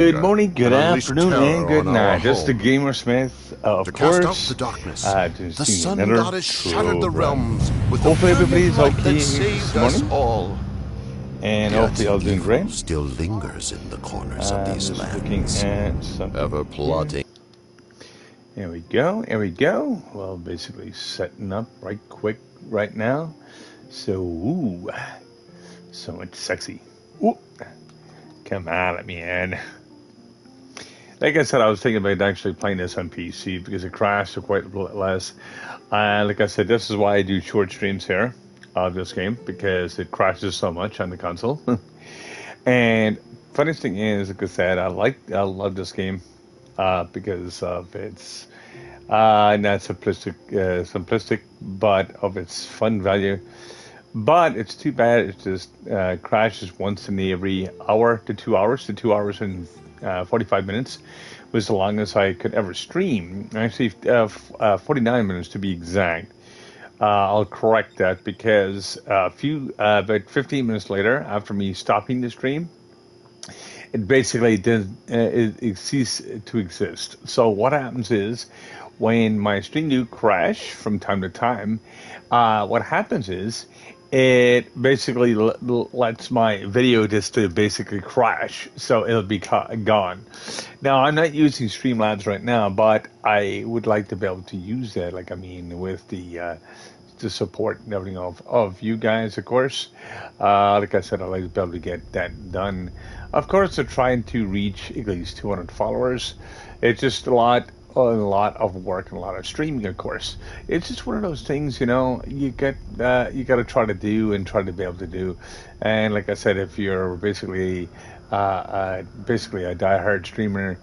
Good morning, good and unleash afternoon, and terror good on our night. This is the home. Gamersmith, of To cast out course. the darkness, Just the seeing sun another god has shattered the trove run. realms with the Hopefully brilliant everybody's light that okay this saved us morning, all. and Yet hopefully all doing evil great. still lingers in the corners of these Just looking lands, at something ever here. plotting. There we go, there we go. Well, basically setting up right quick right now. So, ooh, so much sexy. Ooh, come on, man. Like I said, I was thinking about actually playing this on PC because it crashed so quite a bit less. Like I said, this is why I do short streams here of this game because it crashes so much on the console. And funniest thing is, like I said, I love this game because of its not simplistic, but of its fun value. But it's too bad it just crashes once in every hour to 2 hours. To 2 hours and 45 minutes was the longest I could ever stream. Actually, 49 minutes to be exact. I'll correct that because about 15 minutes later, after me stopping the stream, it basically did it ceased to exist. So what happens is when my stream do crash from time to time, what happens is it basically lets my video just to basically crash, so it'll be gone. Now I'm not using Streamlabs right now, but I would like to be able to use that. Like I mean, with the support and everything of you guys, of course. Like I said, I'd like to be able to get that done. Of course, they're trying to reach at least 200 followers. It's just a lot of work and a lot of streaming, of course. It's just one of those things, you got to try to do and try to be able to do. And like I said, if you're basically a diehard streamer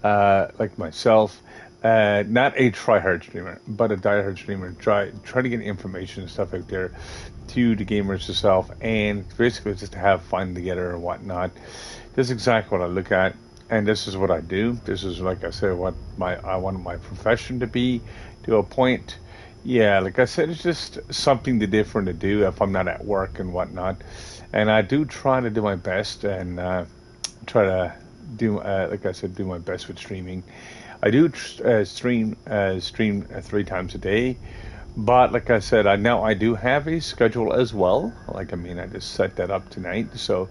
like myself, not a try-hard streamer, but a die-hard streamer. Try to get information and stuff out there to the gamers itself, and basically just to have fun together and whatnot. This is exactly what I look at, and this is what I do. This is, like I said, what I want my profession to be, to a point. Yeah, like I said, it's just something different to do if I'm not at work and whatnot. And I do try to do my best and try to do, like I said, do my best with streaming. I do stream 3 times a day, but like I said, I do have a schedule as well. Like I mean, I just set that up tonight. So,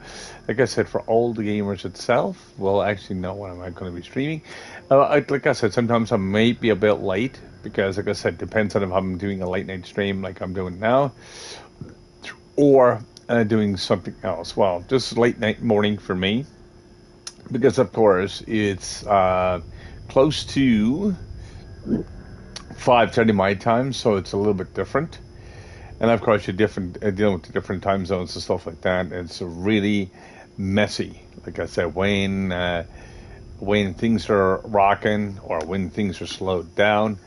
like I said, for all the gamers itself, we'll actually know when I'm going to be streaming. Like I said, sometimes I may be a bit late because, like I said, depends on if I'm doing a late night stream like I'm doing now, or doing something else. Well, just late night morning for me because, of course, it's close to 5:30 my time, so it's a little bit different. And of course, you're dealing with the different time zones and stuff like that. It's really messy. Like I said, when things are rocking or when things are slowed down,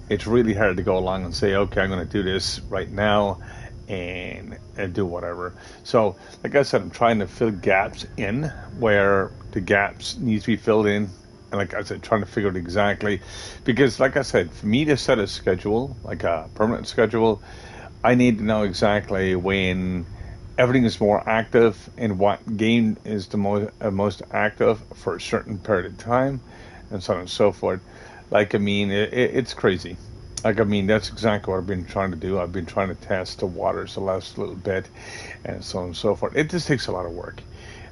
it's really hard to go along and say, okay, I'm going to do this right now and do whatever. So, like I said, I'm trying to fill gaps in where the gaps need to be filled in. And like I said, trying to figure out exactly, because like I said, for me to set a schedule, like a permanent schedule, I need to know exactly when everything is more active and what game is the most active for a certain period of time, and so on and so forth. Like I mean, it's crazy. Like I mean, that's exactly what I've been trying to do. I've been trying to test the waters the last little bit, and so on and so forth. It just takes a lot of work,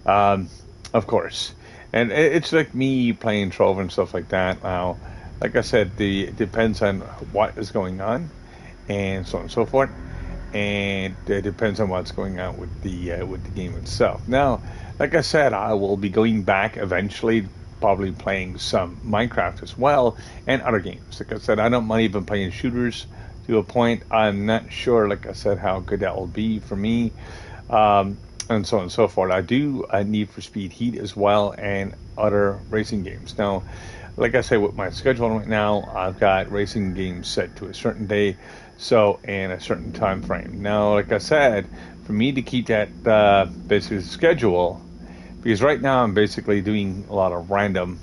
of course. And it's like me playing Trove and stuff like that. Now, like I said, it depends on what is going on, and so on and so forth. And it depends on what's going on with the game itself. Now, like I said, I will be going back eventually, probably playing some Minecraft as well and other games. Like I said, I don't mind even playing shooters to a point. I'm not sure, like I said, how good that will be for me. And so on and so forth. I do Need for Speed Heat as well and other racing games. Now, like I say, with my schedule right now, I've got racing games set to a certain day, so and a certain time frame. Now, like I said, for me to keep that basically schedule, because right now I'm basically doing a lot of random,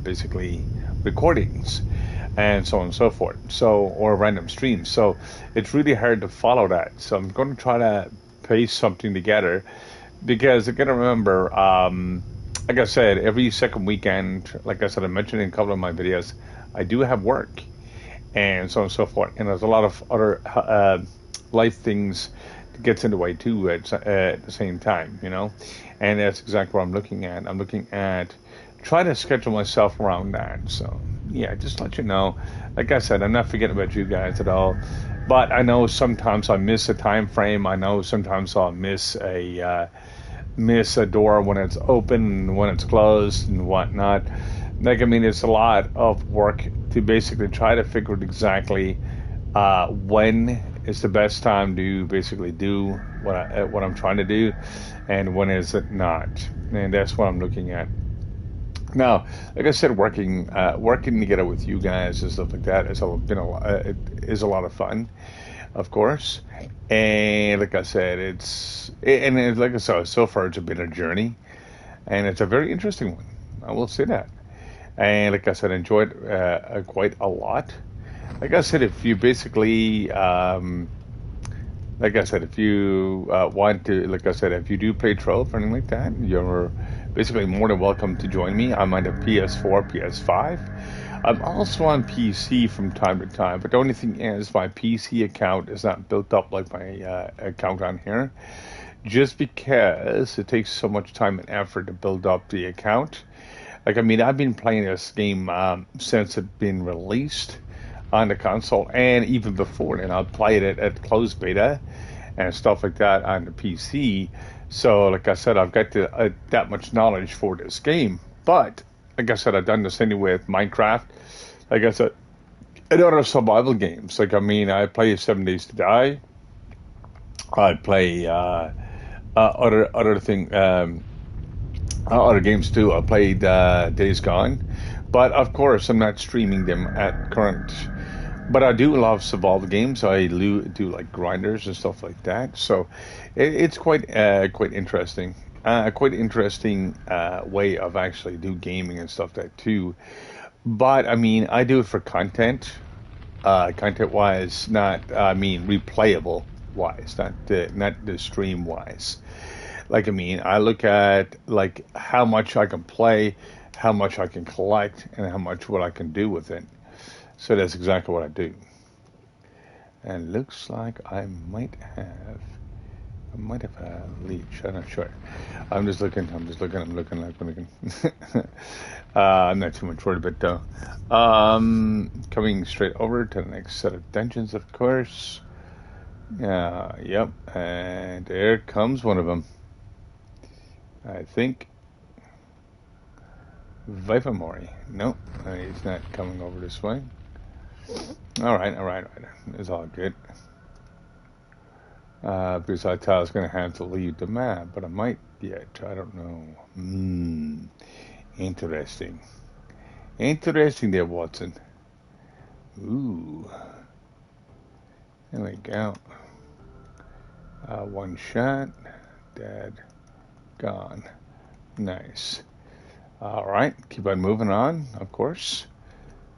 basically recordings and so on and so forth. So or random streams. So it's really hard to follow that. So I'm going to try to paste something together because I got to remember like I said, every second weekend, like I said, I mentioned in a couple of my videos, I do have work and so on and so forth. And there's a lot of other life things that gets in the way too at the same time, you know. And that's exactly what I'm looking at. I'm looking at trying to schedule myself around that. So yeah, just to let you know. Like I said, I'm not forgetting about you guys at all. But I know sometimes I miss a time frame. I know sometimes I'll miss a door when it's open and when it's closed and whatnot. Like, I mean, it's a lot of work to basically try to figure out exactly when is the best time to basically do what I'm trying to do, and when is it not. And that's what I'm looking at. Now, like I said, working together with you guys and stuff like that it is a lot of fun, of course. And like I said, like I said, so far it's been a journey, and it's a very interesting one. I will say that. And like I said, I enjoyed quite a lot. Like I said, if you basically, like I said, if you want to, like I said, if you do play Trove or anything like that, you're basically more than welcome to join me. I'm on the PS4, PS5. I'm also on PC from time to time, but the only thing is my PC account is not built up like my account on here, just because it takes so much time and effort to build up the account. Like, I mean, I've been playing this game since it's been released on the console, and even before then, I played it at closed beta and stuff like that on the PC. So, like I said, I've got that much knowledge for this game. But, like I said, I've done the same with Minecraft. Like I said, and other survival games. Like, I mean, I play 7 Days to Die. I play other games too. I played Days Gone. But, of course, I'm not streaming them at current. But I do love survival games. I do like grinders and stuff like that. So it's quite interesting. Quite interesting way of actually do gaming and stuff like that too. But I mean, I do it for content, content wise, not I mean replayable wise, not the stream wise. Like, I mean, I look at like how much I can play, how much I can collect, and how much what I can do with it. So that's exactly what I do. And looks like I might have a leech. I'm not sure. I'm looking. I'm not too much worried about it though. Coming straight over to the next set of dungeons, of course. Yep. And there comes one of them. I think. Vivamori. Nope. He's not coming over this way. All right. It's all good. Because I thought I was going to have to leave the map, but I might yet. I don't know. Interesting. Interesting there, Watson. Ooh. There we go. One shot. Dead. Gone. Nice. All right. Keep on moving on, of course.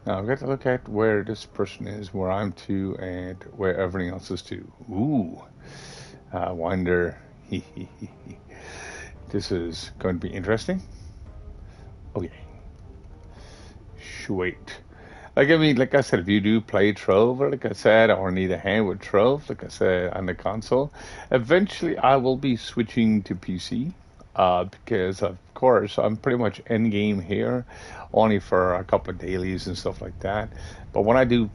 Now I've got to look at where this person is, where I'm to, and where everything else is to. Ooh. I wonder. This is going to be interesting. Okay. Sweet. Like, I mean, like I said, if you do play Trove, or like I said, or need a hand with Trove, like I said, on the console, eventually I will be switching to PC. Because of course I'm pretty much end game here, only for a couple of dailies and stuff like that. But when I do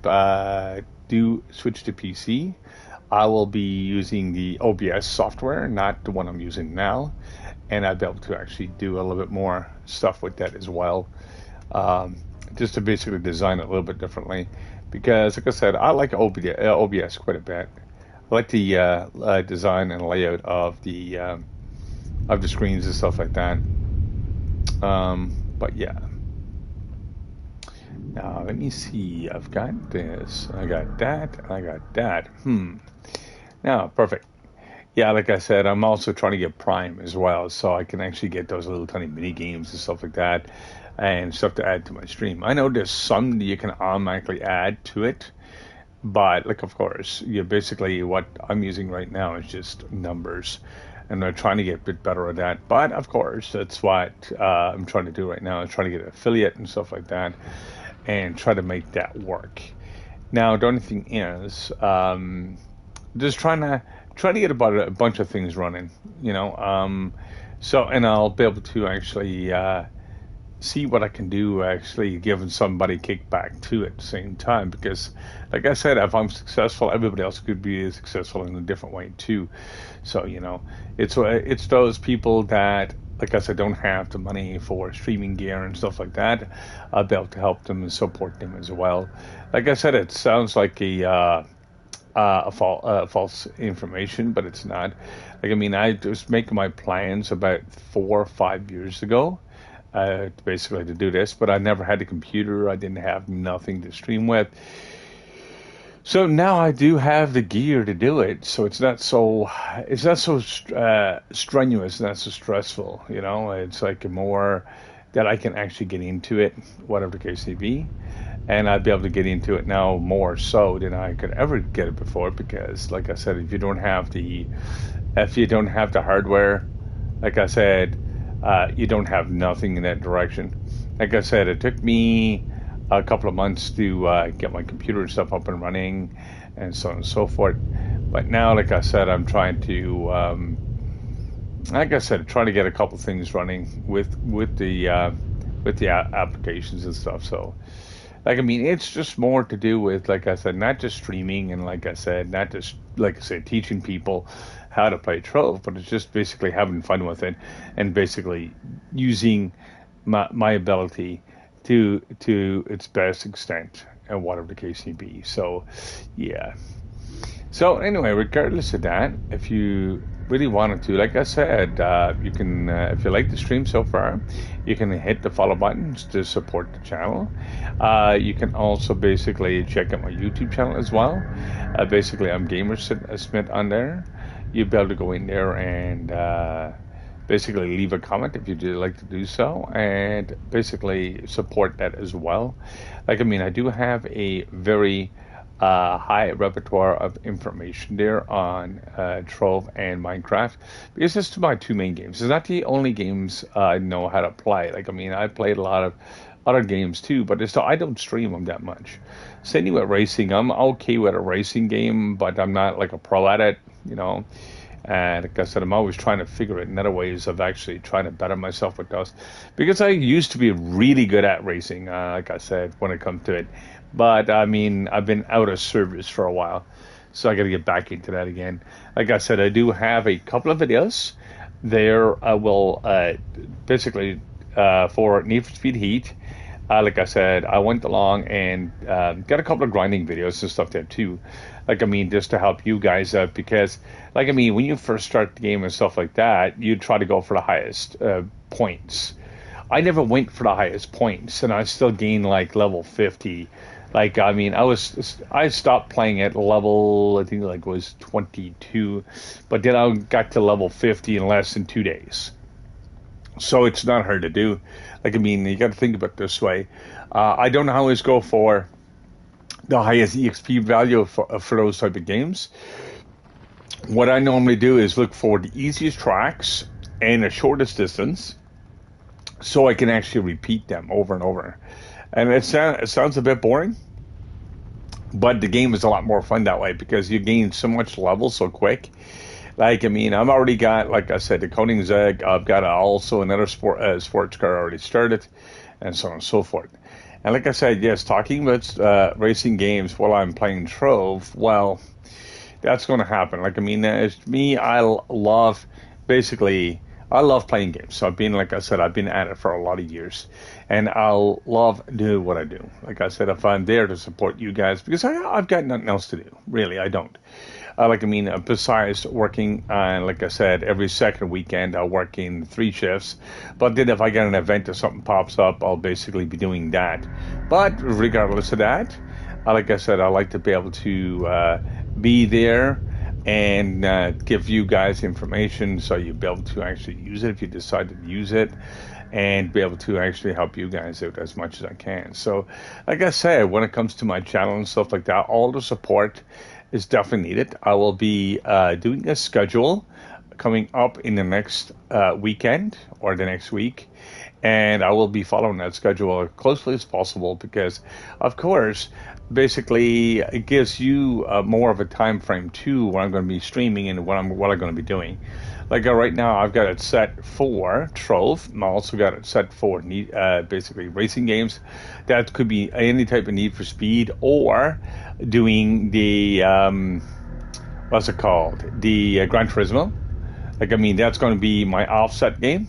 switch to PC, I will be using the OBS software, not the one I'm using now, and I'll be able to actually do a little bit more stuff with that as well, just to basically design it a little bit differently. Because, like I said, I like OBS quite a bit. I like the design and layout of the screens and stuff like that. But yeah. Now let me see. I've got this. I got that. And I got that. Now, perfect. Yeah, like I said, I'm also trying to get Prime as well, so I can actually get those little tiny mini games and stuff like that, and stuff to add to my stream. I know there's some that you can automatically add to it, but like, of course, basically what I'm using right now is just numbers. and I'm trying to get a bit better at that. But of course, that's what I'm trying to do right now. I'm trying to get an affiliate and stuff like that, and try to make that work. Now, the only thing is, just trying to get about a bunch of things running, you know. So, and I'll be able to actually see what I can do, actually giving somebody kickback too at the same time. Because, like I said, if I'm successful, everybody else could be successful in a different way too. So, you know, it's those people that, like I said, don't have the money for streaming gear and stuff like that. I'll be able to help them and support them as well. Like I said, it sounds like false information, but it's not. Like, I mean, I was making my plans about 4 or 5 years ago, basically to do this, but I never had a computer. I didn't have nothing to stream with. So now I do have the gear to do it. So it's not so strenuous, not so stressful. You know, it's like more that I can actually get into it, whatever the case may be. And I'd be able to get into it now more so than I could ever get it before, because, like I said, if you don't have the hardware, like I said, you don't have nothing in that direction. Like I said, it took me a couple of months to get my computer and stuff up and running, and so on and so forth. But now, like I said, I'm trying to, trying to get a couple of things running with the applications and stuff. So, like, I mean, it's just more to do with, like I said, not just streaming, and like I said, not just, like I said, teaching people how to play Trove, but it's just basically having fun with it, and basically using my ability to its best extent, and whatever the case may be. So, yeah. So anyway, regardless of that, if you really wanted to, like I said, you can, if you like the stream so far, you can hit the follow buttons to support the channel. You can also basically check out my YouTube channel as well. Basically, I'm Gamer Smith on there. You'll be able to go in there and basically leave a comment if you'd like to do so, and basically support that as well. Like, I mean, I do have a very high repertoire of information there on Trove and Minecraft, because it's my two main games. It's not the only games I know how to play. Like, I mean, I played a lot of other games too, but I don't stream them that much. Same with racing. I'm okay with a racing game, but I'm not like a pro at it, you know. And like I said, I'm always trying to figure out other ways of actually trying to better myself with those, because I used to be really good at racing, like I said, when it comes to it. But I mean, I've been out of service for a while, so I got to get back into that again. Like I said, I do have a couple of videos there. I will basically for Need for Speed Heat. Like I said, I went along and got a couple of grinding videos and stuff there too. Like, I mean, just to help you guys out, because, like, I mean, when you first start the game and stuff like that, you try to go for the highest points. I never went for the highest points, and I still gained like level 50. Like, I mean, I stopped playing at level, I think like it was 22, but then I got to level 50 in less than 2 days. So it's not hard to do. Like, I mean, you got to think about it this way. I don't always go for the highest EXP value for those type of games. What I normally do is look for the easiest tracks and the shortest distance, so I can actually repeat them over and over. And it sounds a bit boring, but the game is a lot more fun that way, because you gain so much level so quick. Like, I mean, I've already got, like I said, the Koenigsegg. I've got also another sports car already started, and so on and so forth. And like I said, yes, talking about racing games while I'm playing Trove, well, that's going to happen. Like, I mean, as me, I love playing games. So like I said, I've been at it for a lot of years, and I'll love doing what I do. Like I said, if I'm there to support you guys, because I've got nothing else to do. Really, I don't. Like, I mean, besides working on, like I said, every second weekend, I'll work in 3 shifts. But then if I get an event or something pops up, I'll basically be doing that. But regardless of that, like I said, I like to be able to be there and give you guys information, so you'll be able to actually use it if you decide to use it, and be able to actually help you guys out as much as I can. So, like I said, when it comes to my channel and stuff like that, all the support is definitely needed. I will be doing a schedule coming up in the next weekend or the next week. And I will be following that schedule as closely as possible because, of course, basically it gives you more of a time frame too where I'm going to be streaming and what I'm going to be doing. Like right now, I've got it set for Trove. I also got it set for basically racing games. That could be any type of Need for Speed or doing the what's it called? The Gran Turismo. Like that's going to be my offset game.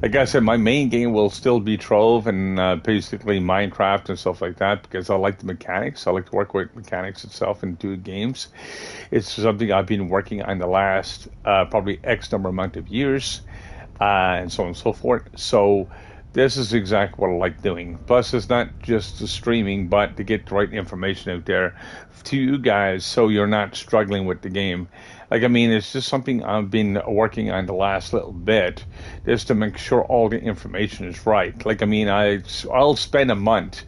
Like I said, my main game will still be Trove and basically Minecraft and stuff like that because I like the mechanics. I like to work with mechanics itself and do games. It's something I've been working on the last probably X number amount of years and so on and so forth. So this is exactly what I like doing. Plus, it's not just the streaming, but to get the right information out there to you guys so you're not struggling with the game. Like, it's just something I've been working on the last little bit just to make sure all the information is right. Like, I'll spend a month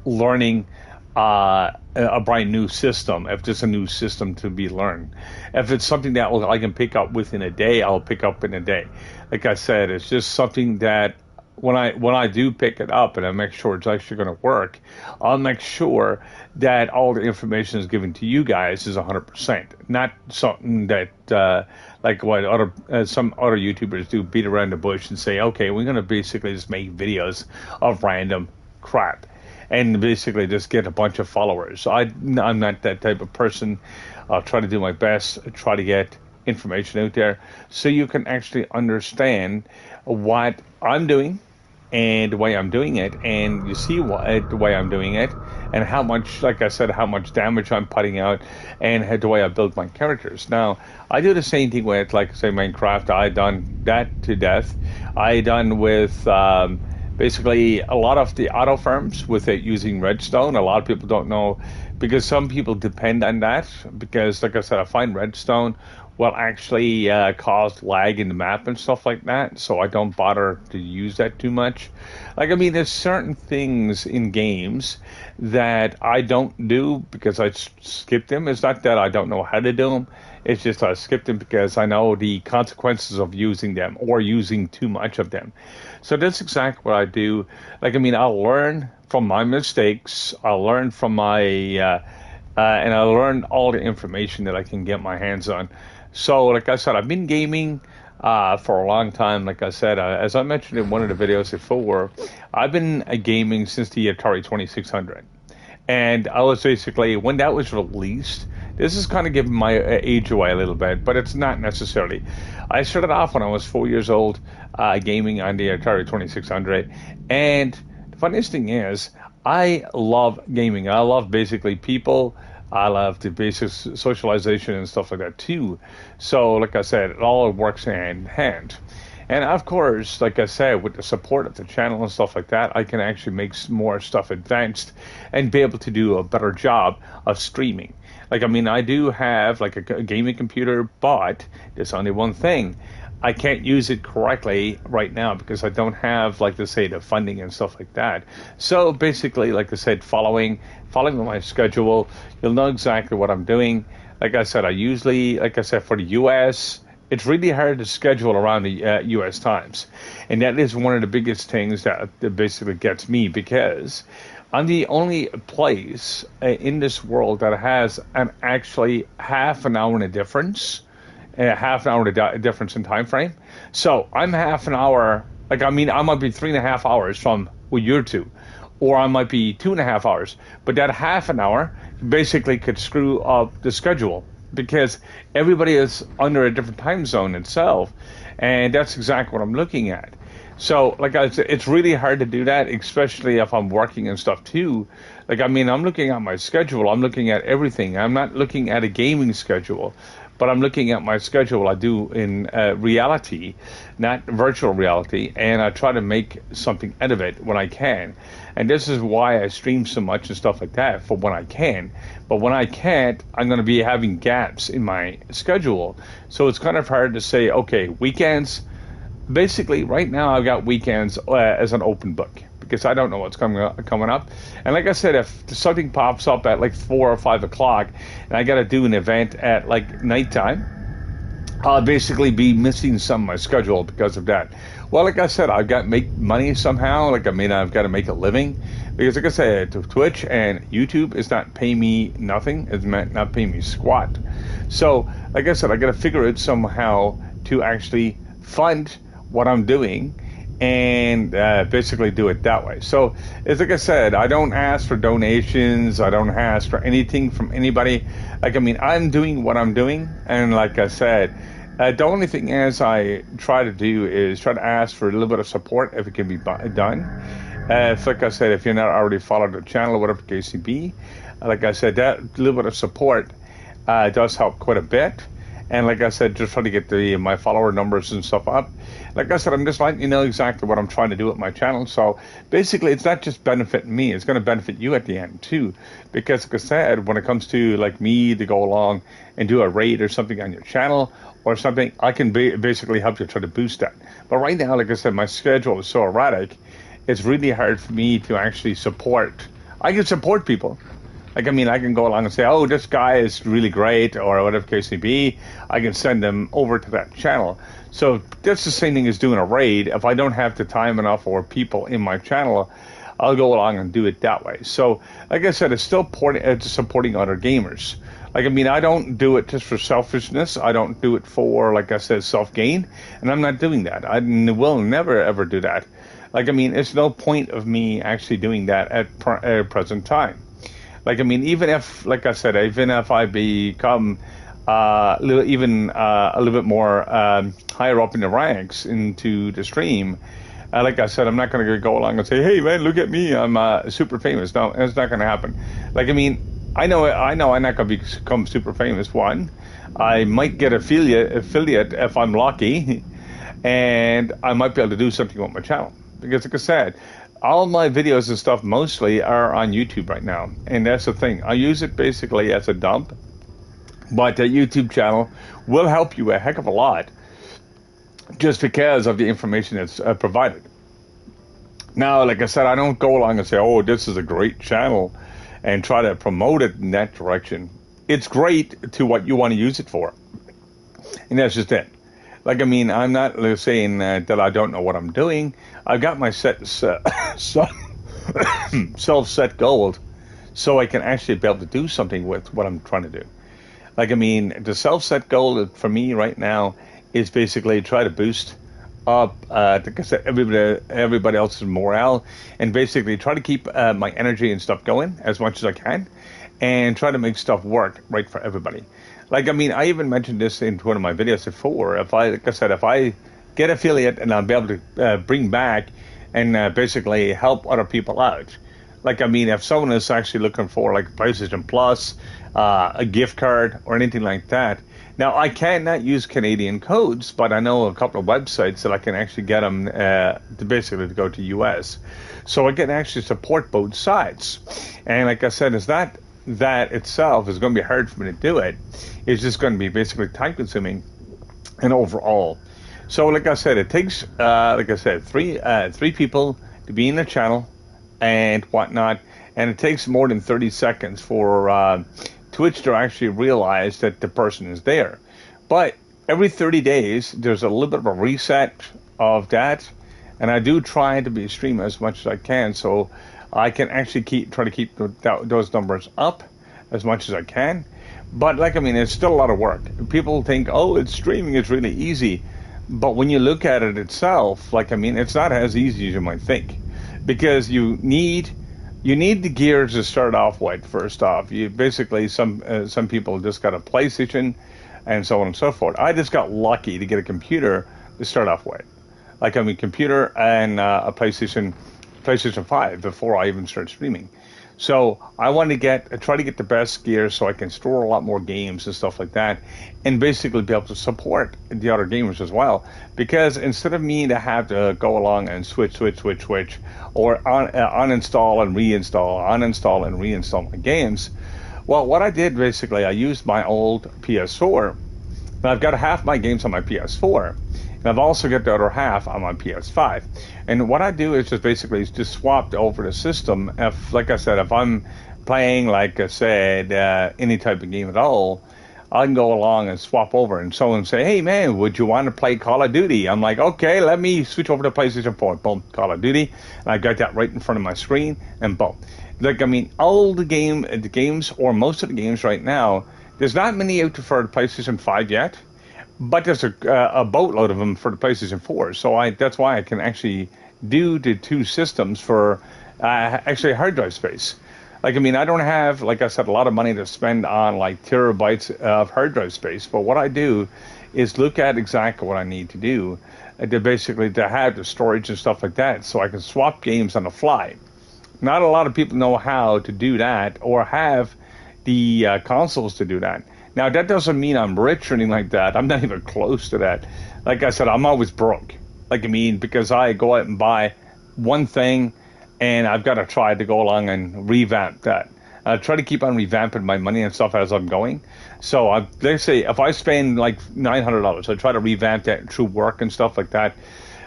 learning a brand new system if there's a new system to be learned. If it's something that I can pick up within a day, I'll pick up in a day. Like I said, it's just something that when I do pick it up and I make sure it's actually going to work, I'll make sure that all the information is given to you guys is 100%. Not something that like what some other YouTubers do, beat around the bush and say, okay, we're going to basically just make videos of random crap and basically just get a bunch of followers. I'm not that type of person. I'll try to do my best, try to get information out there so you can actually understand what I'm doing and the way I'm doing it, and you see the way I'm doing it and how much, like I said, how much damage I'm putting out and the way I build my characters. Now, I do the same thing with, like, say, Minecraft. I done that to death. I done with basically a lot of the auto farms with it using redstone. A lot of people don't know because some people depend on that because, like I said, I find redstone will actually cause lag in the map and stuff like that, so I don't bother to use that too much. Like, there's certain things in games that I don't do because I skip them. It's not that I don't know how to do them. It's just I skip them because I know the consequences of using them or using too much of them. So that's exactly what I do. Like, I'll learn from my mistakes. I'll learn from my, and I'll learn all the information that I can get my hands on. So, like I said, I've been gaming for a long time. Like I said, as I mentioned in one of the videos before, I've been gaming since the Atari 2600. And I was basically, when that was released, this is kind of giving my age away a little bit, but it's not necessarily. I started off when I was 4 years old gaming on the Atari 2600. And the funniest thing is, I love gaming. I love basically people. I love the basic socialization and stuff like that too. So, like I said, it all works hand in hand. And of course, like I said, with the support of the channel and stuff like that, I can actually make more stuff advanced and be able to do a better job of streaming. Like, I do have like a gaming computer, but there's only one thing. I can't use it correctly right now because I don't have, like, to say, the funding and stuff like that. So basically, like I said, following my schedule, you'll know exactly what I'm doing. Like I said, I usually, like I said, for the U.S., it's really hard to schedule around the U.S. times. And that is one of the biggest things that basically gets me because I'm the only place in this world that has an actually half an hour in a difference. Half an hour difference in time frame. So I'm half an hour, like, I might be 3.5 hours from where you're to, or I might be 2.5 hours. But that half an hour basically could screw up the schedule because everybody is under a different time zone itself. And that's exactly what I'm looking at. So, like I said, it's really hard to do that, especially if I'm working and stuff too. Like, I'm looking at my schedule. I'm looking at everything. I'm not looking at a gaming schedule. But I'm looking at my schedule I do in reality, not virtual reality, and I try to make something out of it when I can. And this is why I stream so much and stuff like that, for when I can. But when I can't, I'm going to be having gaps in my schedule. So it's kind of hard to say, okay, weekends. Basically, right now I've got weekends as an open book because I don't know what's coming up. And like I said, if something pops up at like 4 or 5 o'clock and I got to do an event at like nighttime, I'll basically be missing some of my schedule because of that. Well, like I said, I've got to make money somehow. I've got to make a living because, like I said, Twitch and YouTube is not paying me nothing. It's not paying me squat. So, like I said, I got to figure out somehow to actually fund what I'm doing and basically do it that way. So, it's like I said, I don't ask for donations. I don't ask for anything from anybody. I'm doing what I'm doing, and like I said, the only thing is I try to do is try to ask for a little bit of support if it can be done. Like I said, if you're not already followed the channel, whatever the case may be, like I said, that little bit of support does help quite a bit. And like I said, just trying to get my follower numbers and stuff up. Like I said, I'm just letting you know exactly what I'm trying to do with my channel. So basically, it's not just benefiting me; it's going to benefit you at the end too. Because like I said, when it comes to like me to go along and do a raid or something on your channel or something, I can basically help you try to boost that. But right now, like I said, my schedule is so erratic; it's really hard for me to actually support. I can support people. I can go along and say, oh, this guy is really great, or whatever case may be. I can send them over to that channel. So that's the same thing as doing a raid. If I don't have the time enough or people in my channel, I'll go along and do it that way. So, like I said, it's still supporting other gamers. I don't do it just for selfishness. I don't do it for, like I said, self-gain. And I'm not doing that. I will never, ever do that. It's no point of me actually doing that at present time. Even if, like I said, even if I become a little bit more higher up in the ranks into the stream, like I said, I'm not going to go along and say, hey, man, look at me, I'm super famous. No, it's not going to happen. I know I'm not going to become super famous. One, I might get affiliate if I'm lucky, and I might be able to do something with my channel. Because, like I said, all my videos and stuff mostly are on YouTube right now. And that's the thing. I use it basically as a dump. But the YouTube channel will help you a heck of a lot just because of the information that's provided. Now, like I said, I don't go along and say, oh, this is a great channel and try to promote it in that direction. It's great to what you want to use it for. And that's just it. I'm not saying that I don't know what I'm doing. I've got my self-set goals so I can actually be able to do something with what I'm trying to do. The self-set goal for me right now is basically try to boost up, like I said, everybody else's morale, and basically try to keep my energy and stuff going as much as I can, and try to make stuff work right for everybody. I even mentioned this in one of my videos before. If I get affiliate and I'll be able to bring back and basically help other people out. If someone is actually looking for like PlayStation Plus, a gift card, or anything like that. Now, I cannot use Canadian codes, but I know a couple of websites that I can actually get them to go to US. So I can actually support both sides. And like I said, it's not that itself is going to be hard for me to do it. It's just going to be basically time consuming and overall. So like I said, it takes, three people to be in the channel and whatnot. And it takes more than 30 seconds for Twitch to actually realize that the person is there. But every 30 days, there's a little bit of a reset of that. And I do try to be stream as much as I can, so I can actually try to keep those numbers up as much as I can. But it's still a lot of work. People think, oh, it's streaming, it's really easy. But when you look at it itself, it's not as easy as you might think. Because you need the gear to start off with, first off. You basically, some people just got a PlayStation and so on and so forth. I just got lucky to get a computer to start off with. Computer and a PlayStation 5 before I even start streaming. So I want to try to get the best gear so I can store a lot more games and stuff like that, and basically be able to support the other gamers as well. Because instead of me to have to go along and switch, or uninstall and reinstall my games, well, what I did basically, I used my old PS4. Now I've got half my games on my PS4. And I've also got the other half on my PS5. And what I do is just swap over the system. If I'm playing, any type of game at all, I can go along and swap over, and someone say, hey man, would you want to play Call of Duty? I'm like, okay, let me switch over to PlayStation 4. Boom, Call of Duty, and I got that right in front of my screen, and boom. Like, I mean, all the games, or most of the games right now, there's not many out for the PlayStation 5 yet, but there's a boatload of them for the PlayStation 4. So that's why I can actually do the two systems for actually hard drive space. Like, I mean, I don't have, like I said, a lot of money to spend on like terabytes of hard drive space. But what I do is look at exactly what I need to do to have the storage and stuff like that, so I can swap games on the fly. Not a lot of people know how to do that or have the consoles to do that. Now, that doesn't mean I'm rich or anything like that. I'm not even close to that. Like I said, I'm always broke. Like, I mean, because I go out and buy one thing, and I've got to try to go along and revamp that. I try to keep on revamping my money and stuff as I'm going. So they say if I spend like $900, I try to revamp that through work and stuff like that.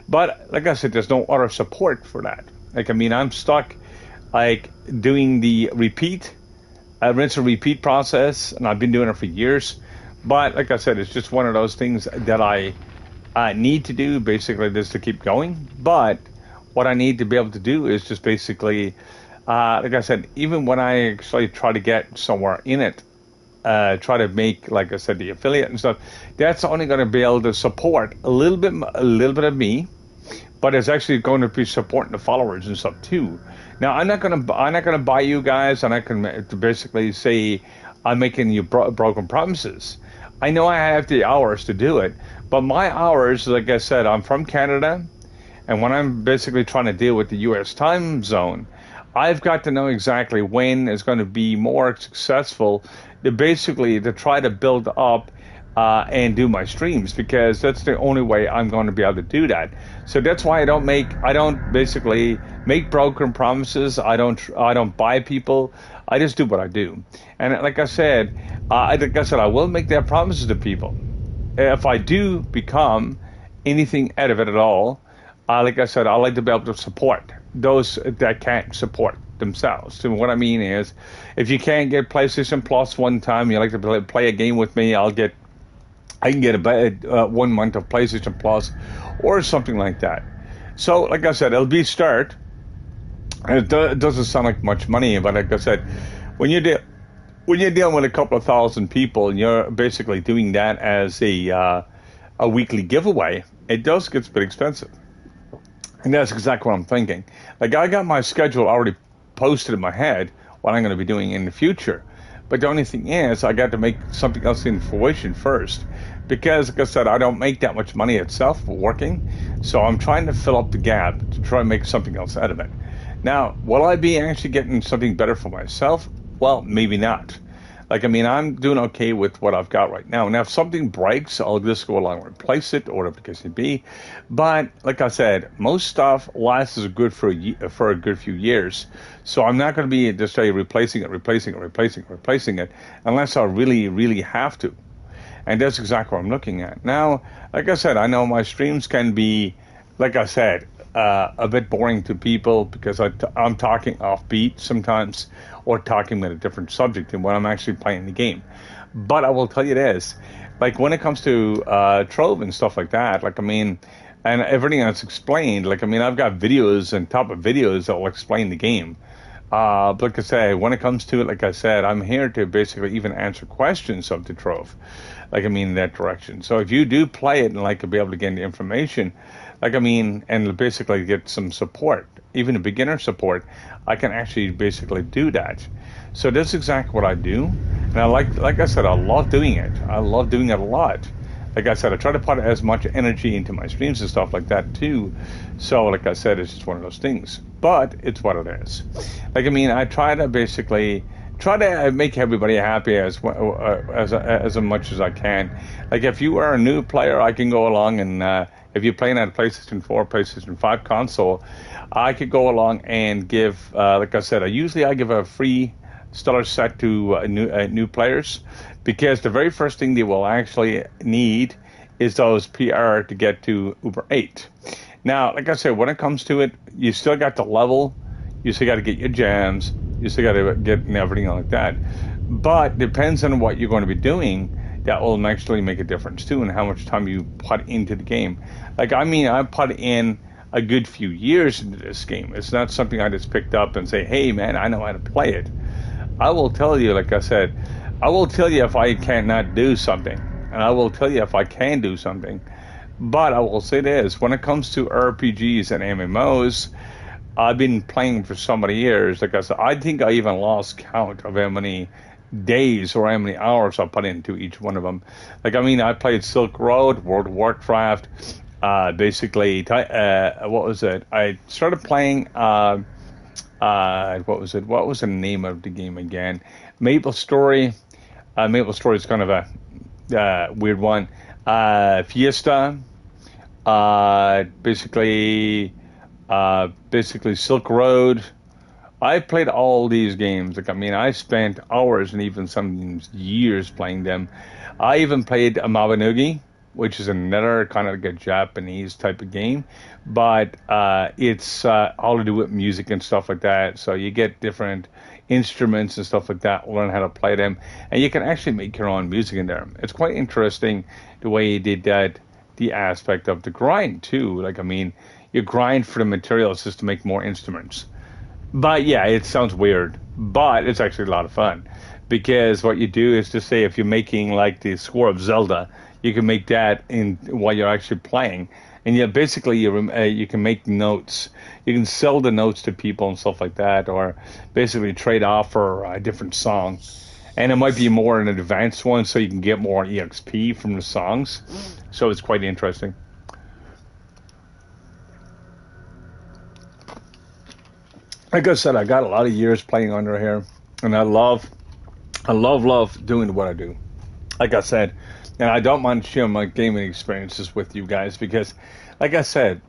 But like I said, there's no other support for that. Like, I mean, I'm stuck like doing the rinse and repeat process, and I've been doing it for years. But like I said, it's just one of those things that I need to do, basically, just to keep going. But what I need to be able to do is just basically, like I said, even when I actually try to get somewhere in it, try to make, like I said, the affiliate and stuff, that's only going to be able to support a little bit of me, but it's actually going to be supporting the followers and stuff too. Now, I'm not gonna buy you guys, and I can basically say I'm making you broken promises. I know I have the hours to do it, but my hours, like I said, I'm from Canada, and when I'm basically trying to deal with the U.S. time zone, I've got to know exactly when is going to be more successful to try to build up and do my streams, because that's the only way I'm going to be able to do that. So that's why I don't basically make broken promises. I don't buy people. I just do what I do. And like I said, I will make that promises to people. If I do become anything out of it at all, like I said, I like to be able to support those that can't support themselves. So what I mean is, if you can't get PlayStation Plus one time, you like to play a game with me, I can get a 1 month of PlayStation Plus or something like that. So, like I said, it'll be start. It doesn't sound like much money, but like I said, when you're dealing with a couple of thousand people and you're basically doing that as a weekly giveaway, it does get a bit expensive. And that's exactly what I'm thinking. Like, I got my schedule already posted in my head, what I'm going to be doing in the future. But the only thing is, I got to make something else in fruition first. Because, like I said, I don't make that much money itself for working. So I'm trying to fill up the gap to try and make something else out of it. Now, will I be actually getting something better for myself? Well, maybe not. Like, I mean, I'm doing okay with what I've got right now. Now, if something breaks, I'll just go along and replace it, or whatever the case may be. But, like I said, most stuff lasts good for a good few years. So I'm not going to be just replacing it, unless I really, really have to. And that's exactly what I'm looking at. Now, like I said, I know my streams can be, like I said, a bit boring to people, because I'm talking offbeat sometimes, or talking with a different subject than when I'm actually playing the game. But I will tell you this, like when it comes to Trove and stuff like that, like, I mean, and everything that's explained, like, I mean, I've got videos and top of videos that will explain the game. But like I say, when it comes to it, like I said, I'm here to basically even answer questions of the Trove, like, I mean, in that direction. So if you do play it and like to be able to get the information, like, I mean, and basically get some support, even a beginner support, I can actually basically do that. So that's exactly what I do. And I like I said, I love doing it. I love doing it a lot. Like I said, I try to put as much energy into my streams and stuff like that too. So like I said, it's just one of those things. But it's what it is. Like, I mean, I try to basically make everybody happy as much as I can. Like, if you are a new player, I can go along and if you're playing on a PlayStation 4, PlayStation 5 console, I could go along and give, like I said, I give a free starter set to new players, because the very first thing they will actually need is those PR to get to Uber 8. Now, like I said, when it comes to it, you still got the level, you still got to get your jams, you still got to get everything like that. But depends on what you're going to be doing. that will actually make a difference too, and how much time you put into the game. Like, I mean, I put in a good few years into this game. It's not something I just picked up and say, hey man, I know how to play it. I will tell you, like I said, I will tell you if I cannot do something, and I will tell you if I can do something. But I will say this, when it comes to RPGs and MMOs, I've been playing for so many years. Like I said, I think I even lost count of how many days or how many hours I put into each one of them. Like, I mean, I played Silk Road, World of Warcraft, basically, what was it? I started playing, what was it? What was the name of the game again? Maple Story. Maple Story is kind of a weird one. Fiesta. Basically Silk Road. I played all these games. Like, I mean, I spent hours and even some years playing them. I even played Amabanugi, which is another kind of like a Japanese type of game, but it's all to do with music and stuff like that. So you get different instruments and stuff like that, learn how to play them, and you can actually make your own music in there. It's quite interesting the way you did that, the aspect of the grind too. Like, I mean, you grind for the materials just to make more instruments. But yeah, it sounds weird, but it's actually a lot of fun, because what you do is to say, if you're making like the score of Zelda, you can make that in while you're actually playing, and you can make notes. You can sell the notes to people and stuff like that, or basically trade off for a different song. And it might be more an advanced one, so you can get more EXP from the songs. So it's quite interesting. Like I said, I got a lot of years playing under here, and I love doing what I do. Like I said, and I don't mind sharing my gaming experiences with you guys, because, like I said,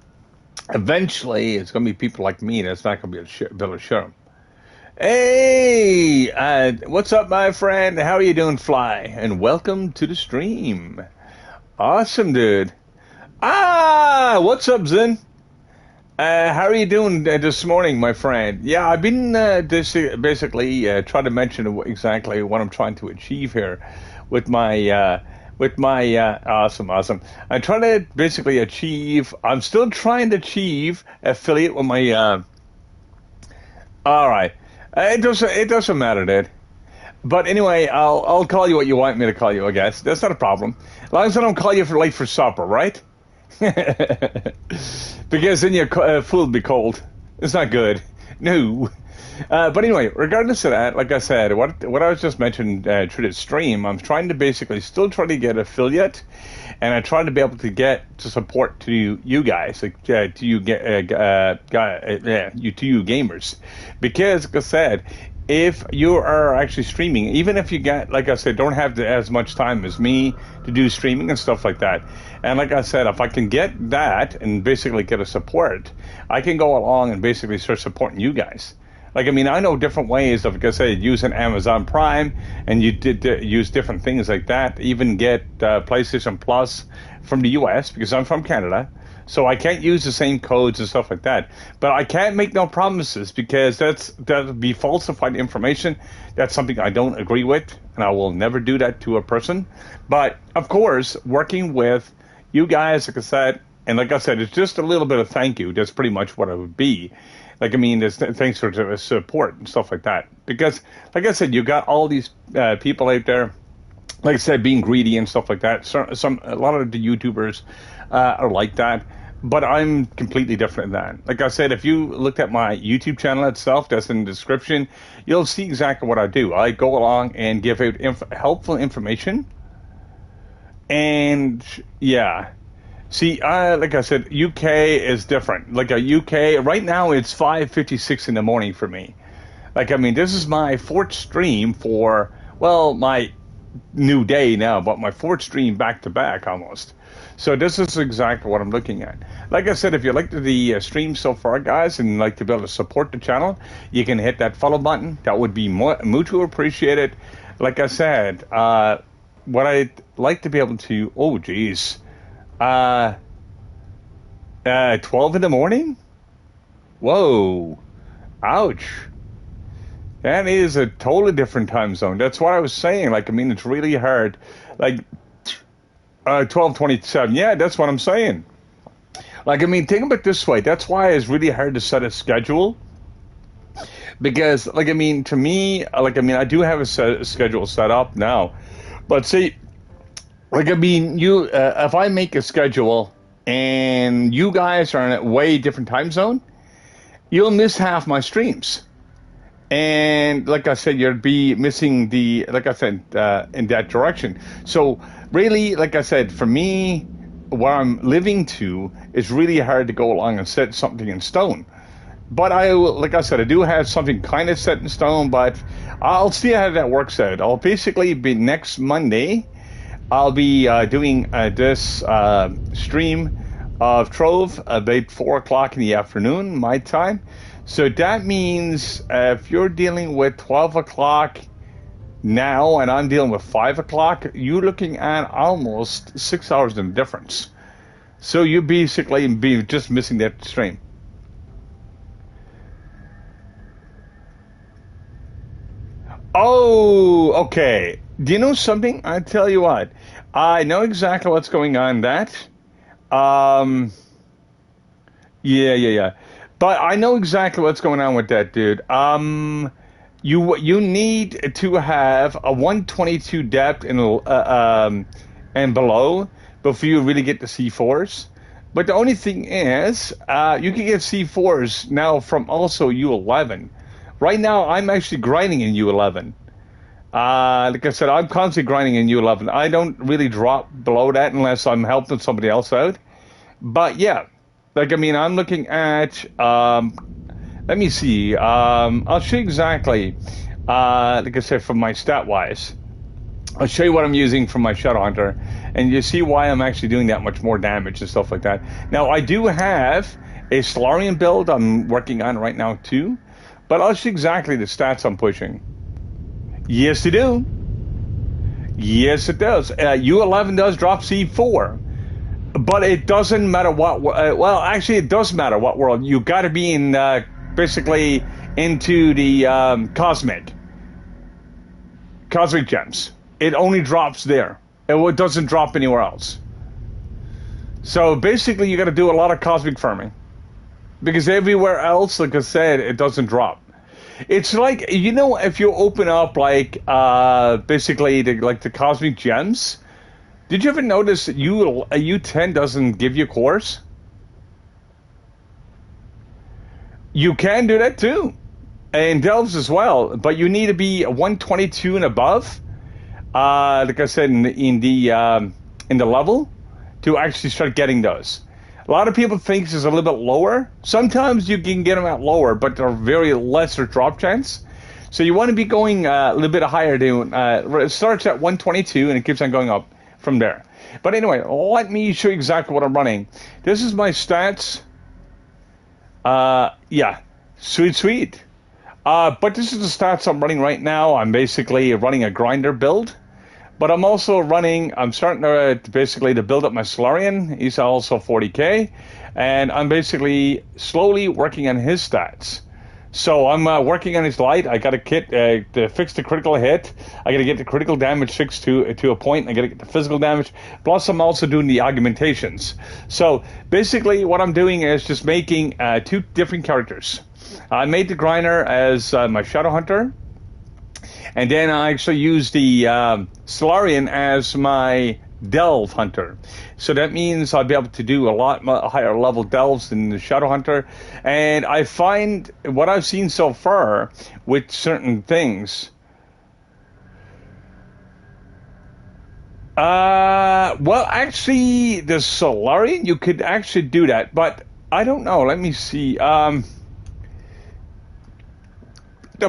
eventually it's going to be people like me that's not going to be able to share them. Hey, what's up, my friend? How are you doing, Fly? And welcome to the stream. Awesome, dude. What's up, Zen? How are you doing this morning, my friend? Yeah, I've been basically trying to mention exactly what I'm trying to achieve here with my awesome. I'm trying to basically achieve. I'm still trying to achieve affiliate with my. All right, it doesn't matter, dude. But anyway, I'll call you what you want me to call you. I guess that's not a problem, as long as I don't call you for late for supper, right? Because then your food will be cold. It's not good. No. But anyway, regardless of that, like I said, what I was just mentioning through the stream, I'm trying to basically still try to get affiliate, and I try to be able to get to support to you guys, like to you gamers, because like I said, if you are actually streaming, even if you get, like I said, don't have as much time as me to do streaming and stuff like that, and like I said, if I can get that and basically get a support, I can go along and basically start supporting you guys. Like, I mean, I know different ways of, like I said, using Amazon Prime, and you did use different things like that, even get PlayStation Plus from the US, because I'm from Canada. So I can't use the same codes and stuff like that. But I can't make no promises, because that would be falsified information. That's something I don't agree with, and I will never do that to a person. But, of course, working with you guys, like I said, it's just a little bit of thank you. That's pretty much what it would be. Like, I mean, thanks for the support and stuff like that. Because, like I said, you got all these people out there, like I said, being greedy and stuff like that. A lot of the YouTubers are like that. But I'm completely different than that. Like I said, if you looked at my YouTube channel itself, that's in the description, you'll see exactly what I do. I go along and give out helpful information. And, yeah. See, like I said, UK is different. Like a UK, right now it's 5:56 in the morning for me. Like, I mean, this is my fourth stream for, well, my new day now, but my fourth stream back to back almost. So this is exactly what I'm looking at. Like I said, if you like the stream so far, guys, and like to be able to support the channel, you can hit that follow button. That would be mutually appreciated. Like I said, what I'd like to be able to, 12 in the morning? Whoa. Ouch. That is a totally different time zone. That's what I was saying. Like, I mean, it's really hard. Like, 12:27. Yeah, that's what I'm saying. Like, I mean, think about it this way. That's why it's really hard to set a schedule. Because, like, I mean, to me, like, I mean, I do have a schedule set up now. But see, like, I mean, if I make a schedule and you guys are in a way different time zone, you'll miss half my streams. And like I said, you'd be missing like I said, in that direction. So really, like I said, for me, where I'm living to, it's really hard to go along and set something in stone. But like I said, I do have something kind of set in stone, but I'll see how that works out. I'll basically be next Monday, I'll be doing this stream of Trove about 4 o'clock in the afternoon, my time. So that means if you're dealing with 12 o'clock now and I'm dealing with 5 o'clock, you're looking at almost 6 hours in difference. So you basically be just missing that stream. Oh, okay. Do you know something? I tell you what. I know exactly what's going on that. Yeah. But I know exactly what's going on with that, dude. You need to have a 122 depth and below before you really get the C4s. But the only thing is, you can get C4s now from also U11. Right now, I'm actually grinding in U11. Like I said, I'm constantly grinding in U11. I don't really drop below that unless I'm helping somebody else out. But yeah. Like, I mean, I'm looking at, let me see, I'll show you exactly, like I said, from my stat-wise. I'll show you what I'm using from my Shadowhunter, and you see why I'm actually doing that much more damage and stuff like that. Now, I do have a Solarian build I'm working on right now, too, but I'll show you exactly the stats I'm pushing. Yes, they do. Yes, it does. U11 does drop C4. But it doesn't matter what. Well, actually, it does matter what world. You got to be in basically into the cosmic gems. It only drops there. It doesn't drop anywhere else. So basically, you got to do a lot of cosmic farming because everywhere else, like I said, it doesn't drop. It's like, you know, if you open up like basically the cosmic gems. Did you ever notice that U10 doesn't give you cores? You can do that too, and delves as well. But you need to be 122 and above. Like I said, in the level to actually start getting those. A lot of people think it's a little bit lower. Sometimes you can get them at lower, but they're very lesser drop chance. So you want to be going a little bit higher. It starts at 122 and it keeps on going up from there. But anyway, let me show you exactly what I'm running. This is my stats. Yeah, sweet. But this is the stats I'm running right now. I'm basically running a grinder build. But I'm also I'm starting to basically to build up my Solarian. He's also 40k. And I'm basically slowly working on his stats. So I'm working on his light. I got a kit to fix the critical hit. I got to get the critical damage fixed to a point. I got to get the physical damage. Plus, I'm also doing the augmentations. So basically, what I'm doing is just making 2 different characters. I made the grinder as my Shadowhunter, and then I actually used the Solarian as my Delve Hunter. So that means I'll be able to do a lot higher level delves than the Shadowhunter. And I find what I've seen so far with certain things. Well, actually, the Solarian, you could actually do that, but I don't know. Let me see. The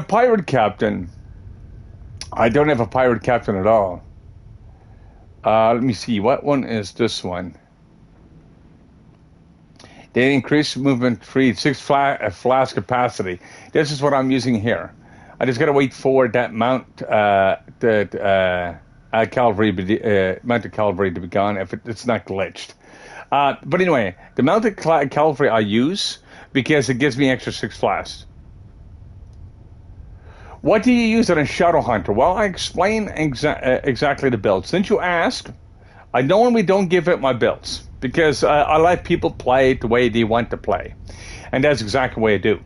Pirate Captain. I don't have a Pirate Captain at all. Let me see. What one is this one? They increase movement speed, 6 flask capacity. This is what I'm using here. I just got to wait for that mounted cavalry to be gone if it's not glitched. But anyway, the mounted cavalry I use because it gives me extra 6 flasks. What do you use in a Shadow Hunter? Well, I explain exactly the build. Since you ask, I normally don't give out my builds because I let people play the way they want to play. And that's exactly what I do.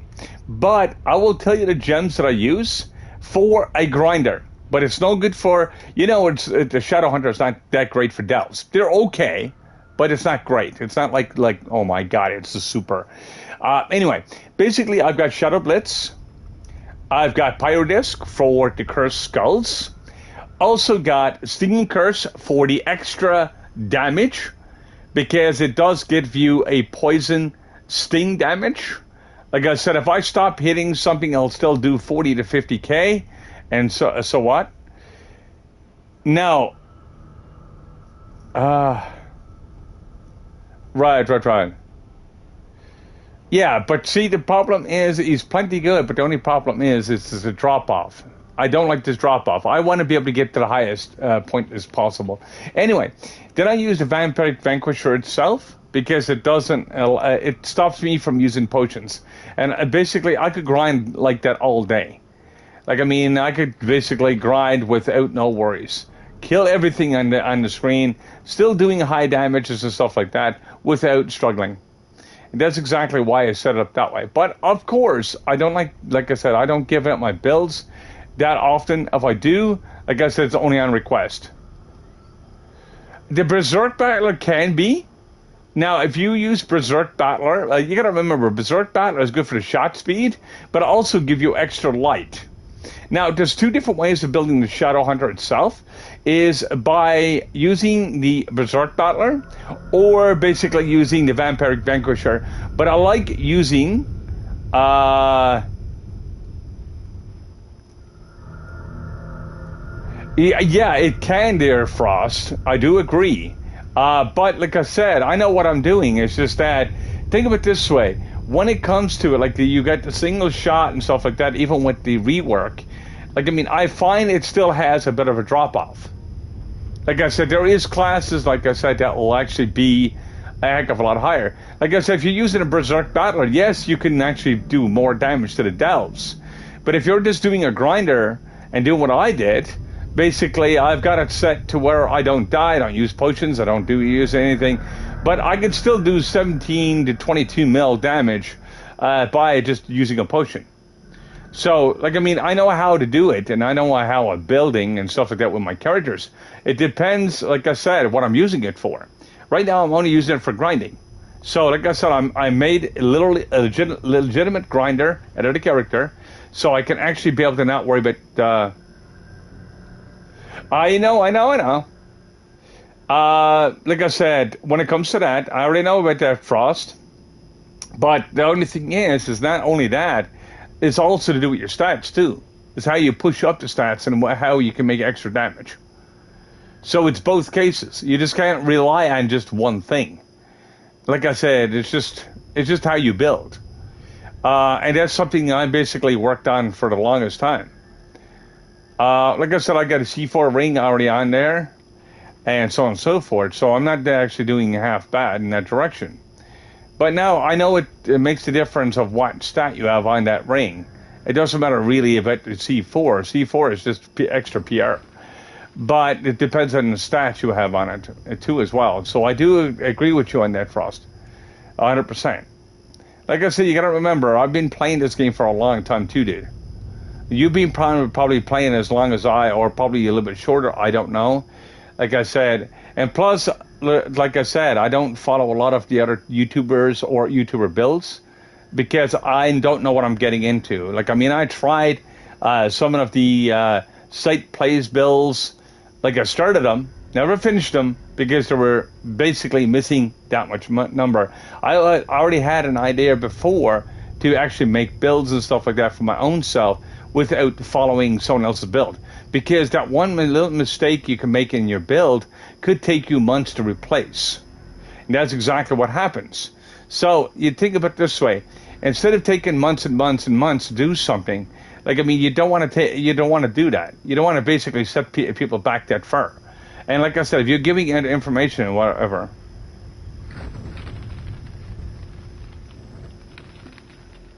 But I will tell you the gems that I use for a grinder. But it's no good for, the Shadow Hunter is not that great for delves. They're okay, but it's not great. It's not like oh my god, it's a super. Anyway, basically I've got Shadow Blitz. I've got Pyrodisc for the Cursed Skulls. Also got Stinging Curse for the extra damage, because it does give you a poison sting damage. Like I said, if I stop hitting something, I'll still do 40 to 50k. And so what? Now, right. Yeah, but see, the problem is he's plenty good, but the only problem is it's a drop-off. I don't like this drop-off. I want to be able to get to the highest point as possible. Anyway, then I use the Vampiric Vanquisher itself, because it doesn't, it stops me from using potions. And basically, I could grind like that all day. Like, I mean, I could basically grind without no worries. Kill everything on the screen, still doing high damages and stuff like that without struggling. And that's exactly why I set it up that way. But, of course, I don't like I said, I don't give out my builds that often. If I do, like I said, it's only on request. The Berserk Battler can be. Now, if you use Berserk Battler, you got to remember, Berserk Battler is good for the shot speed, but also give you extra light. Now, there's two different ways of building the Shadow Hunter itself, is by using the Berserk Battler, or basically using the Vampiric Vanquisher. But I like using, yeah, it can there, Frost. I do agree. But like I said, I know what I'm doing. It's just that, think of it this way. When it comes to it, like you got the single shot and stuff like that, even with the rework, like, I mean, I find it still has a bit of a drop-off. Like I said, there is classes, like I said, that will actually be a heck of a lot higher. Like I said, if you're using a Berserk Battler, yes, you can actually do more damage to the delves. But if you're just doing a grinder and doing what I did, basically, I've got it set to where I don't die, I don't use potions, I don't use anything, but I can still do 17 to 22 mil damage by just using a potion. So, like, I mean, I know how to do it, and I know how I'm building and stuff like that with my characters. It depends, like I said, what I'm using it for. Right now, I'm only using it for grinding. So, like I said, I made literally a legitimate grinder out of the character, so I can actually be able to not worry about... I know. Like I said, when it comes to that, I already know about that, Frost. But the only thing is not only that, it's also to do with your stats, too. It's how you push up the stats and how you can make extra damage. So it's both cases. You just can't rely on just one thing. Like I said, it's just how you build. And that's something I basically worked on for the longest time. Like I said, I got a C4 ring already on there, and so on and so forth. So I'm not actually doing half bad in that direction. But now I know it makes the difference of what stat you have on that ring. It doesn't matter really about the C4. C4 is just extra PR. But it depends on the stats you have on it, too, as well. So I do agree with you on that, Frost. 100%. Like I said, you got to remember, I've been playing this game for a long time, too, dude. You've been probably playing as long as I, or probably a little bit shorter, I don't know. Like I said, and plus, like I said, I don't follow a lot of the other YouTubers or YouTuber builds because I don't know what I'm getting into. Like, I mean, I tried some of the site plays builds. Like, I started them, never finished them because they were basically missing that much number. I already had an idea before to actually make builds and stuff like that for my own self without following someone else's build. Because that one little mistake you can make in your build could take you months to replace. And that's exactly what happens. So you think about it this way. Instead of taking months and months and months to do something, like, I mean, you don't want to do that. You don't want to basically set people back that far. And like I said, if you're giving out information and whatever,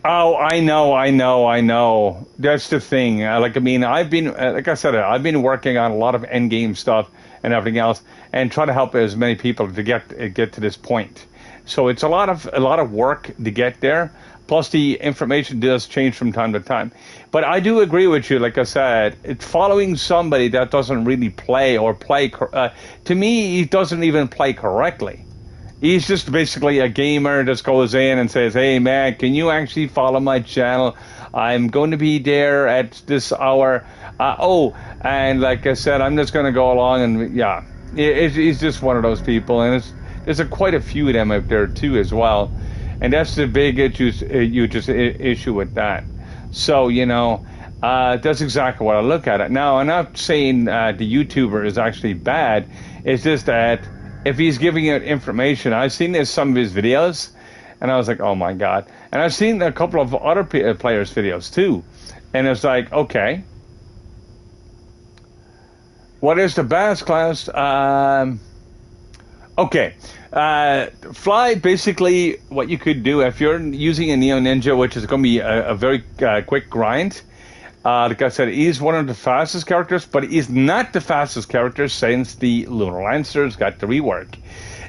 Oh, I know. That's the thing. Like, I mean, I've been, like I said, I've been working on a lot of end game stuff and everything else, and trying to help as many people to get to this point. So it's a lot of work to get there. Plus, the information does change from time to time. But I do agree with you. Like I said, it's following somebody that doesn't really play or play. To me, he doesn't even play correctly. He's just basically a gamer that goes in and says, "Hey man, can you actually follow my channel? I'm going to be there at this hour." And like I said, I'm just going to go along and yeah, he's just one of those people, and there's quite a few of them out there too as well, and that's the big issue with that. So that's exactly what I look at it. Now, I'm not saying the YouTuber is actually bad. It's just that if he's giving out information, I've seen some of his videos, and I was like, oh my god. And I've seen a couple of other players' videos too, and it's like, okay, what is the best class? Okay, fly. Basically, what you could do if you're using a Neo Ninja, which is going to be a very quick grind. Like I said, he's one of the fastest characters, but he's not the fastest character since the Lunar Lancers got the rework.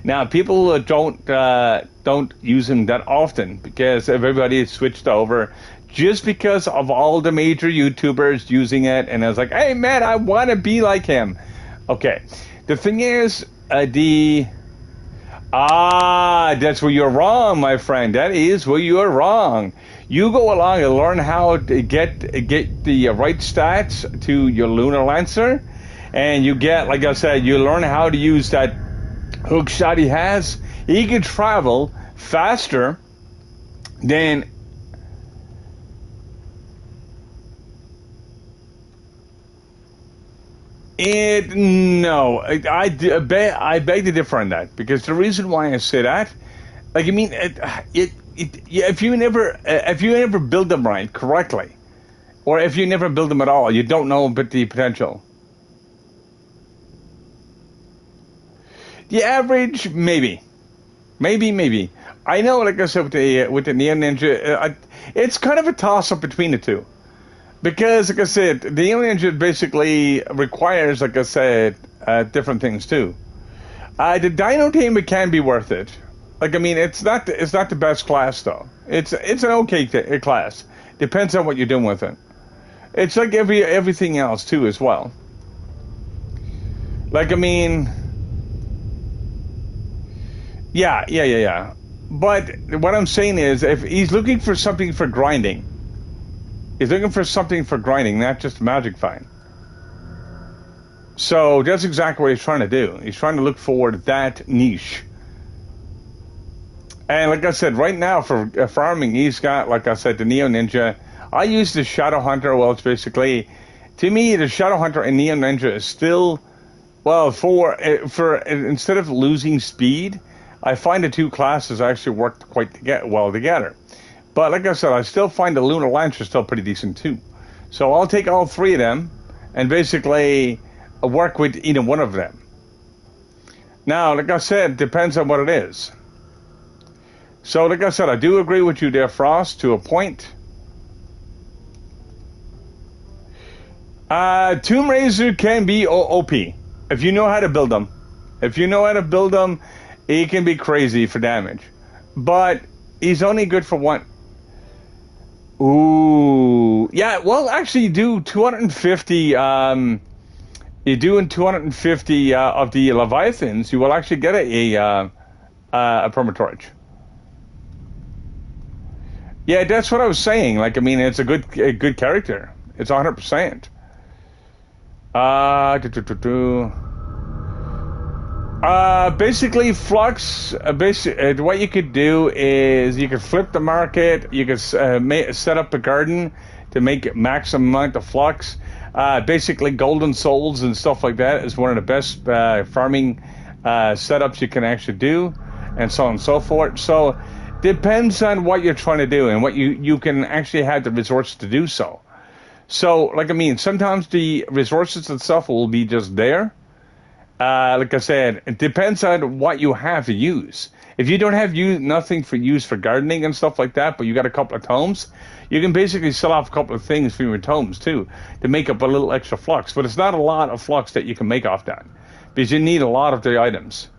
Now, people don't use him that often because everybody switched over just because of all the major YouTubers using it, and I was like, hey man, I want to be like him. Okay, the thing is, that's where you're wrong, my friend. That is where you're wrong. You go along and learn how to get the right stats to your Lunar Lancer, and you get, like I said, you learn how to use that hook shot he has. He can travel faster than no, I beg to differ on that, because the reason why I say that, like, I mean, if you never build them right correctly, or if you never build them at all, you don't know about the potential. The average, maybe. I know, like I said, with the Neo Ninja, it's kind of a toss up between the two. Because, like I said, the Alien Ninja basically requires, like I said, different things too. The Dino Tamer can be worth it. Like, I mean, it's not the best class though. It's an okay class. Depends on what you're doing with it. It's like everything else too as well. Like, I mean, yeah. But what I'm saying is, if he's looking for something for grinding. He's looking for something for grinding, not just magic find. So that's exactly what he's trying to do. He's trying to look for that niche. And like I said, right now for farming, he's got, like I said, the Neo Ninja. I use the Shadow Hunter. Well, it's basically, to me, the Shadow Hunter and Neo Ninja is still, well, for instead of losing speed, I find the two classes actually work quite well together. But like I said, I still find the Lunar Lancer still pretty decent too. So I'll take all three of them and basically work with either one of them. Now, like I said, depends on what it is. So like I said, I do agree with you there, Frost, to a point. Tomb Raider can be OP if you know how to build them. If you know how to build them, it can be crazy for damage. But he's only good for one. Ooh, yeah. Well, actually, you do 250. You do in 250 of the Leviathans, you will actually get a permatorch. Yeah, that's what I was saying. Like, I mean, it's a good character. It's 100%. Basically, Flux. What you could do is you could flip the market. You could set up a garden to make maximum amount of Flux. Basically, golden souls and stuff like that is one of the best farming setups you can actually do, and so on and so forth. So, depends on what you're trying to do and what you can actually have the resources to do so. So, like, I mean, sometimes the resources itself will be just there. Like I said, it depends on what you have to use. If you don't have nothing for use for gardening and stuff like that, but you got a couple of tomes, you can basically sell off a couple of things from your tomes too to make up a little extra flux. But it's not a lot of flux that you can make off that because you need a lot of the items.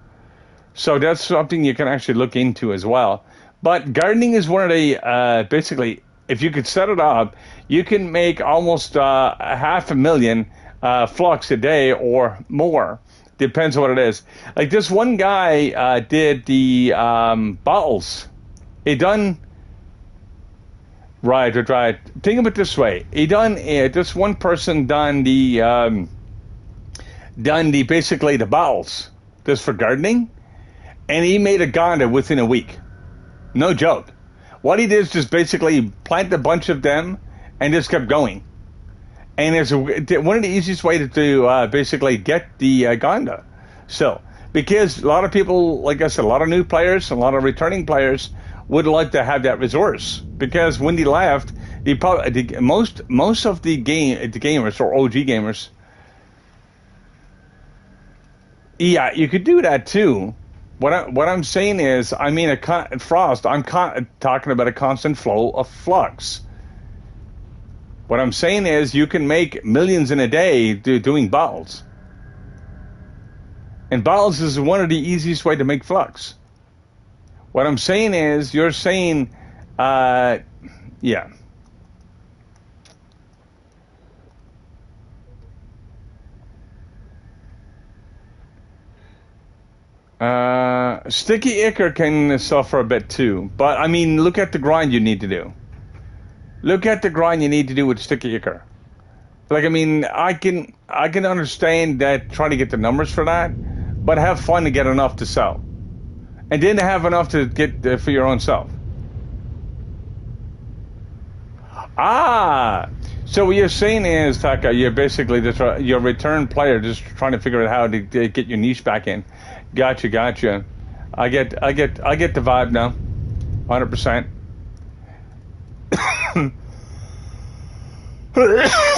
So that's something you can actually look into as well. But gardening is one of the, basically, if you could set it up, you can make almost 500,000 flux a day or more. Depends on what it is. Like this one guy did the bottles. He done, right. Think of it this way. He done, this one person done the basically the bottles. This for gardening. And he made a Gonda within a week. No joke. What he did is just basically plant a bunch of them and just kept going. And it's one of the easiest ways to basically get the Gonda. So, because a lot of people, like I said, a lot of new players, a lot of returning players would like to have that resource. Because when he left, most of the gamers or OG gamers, yeah, you could do that too. What I'm saying is, I mean, Frost, I'm talking about a constant flow of flux. What I'm saying is you can make millions in a day doing bottles. And bottles is one of the easiest way to make flux. What I'm saying is you're saying, yeah. Sticky Ichor can suffer a bit too, but I mean, look at the grind you need to do. Look at the grind you need to do with Sticky Ichor. Like, I mean, I can understand that trying to get the numbers for that, but have fun to get enough to sell, and then have enough to get for your own self. So what you're saying is, Taka, you're basically just your return player, just trying to figure out how to get your niche back in. Gotcha. I get the vibe now, 100%.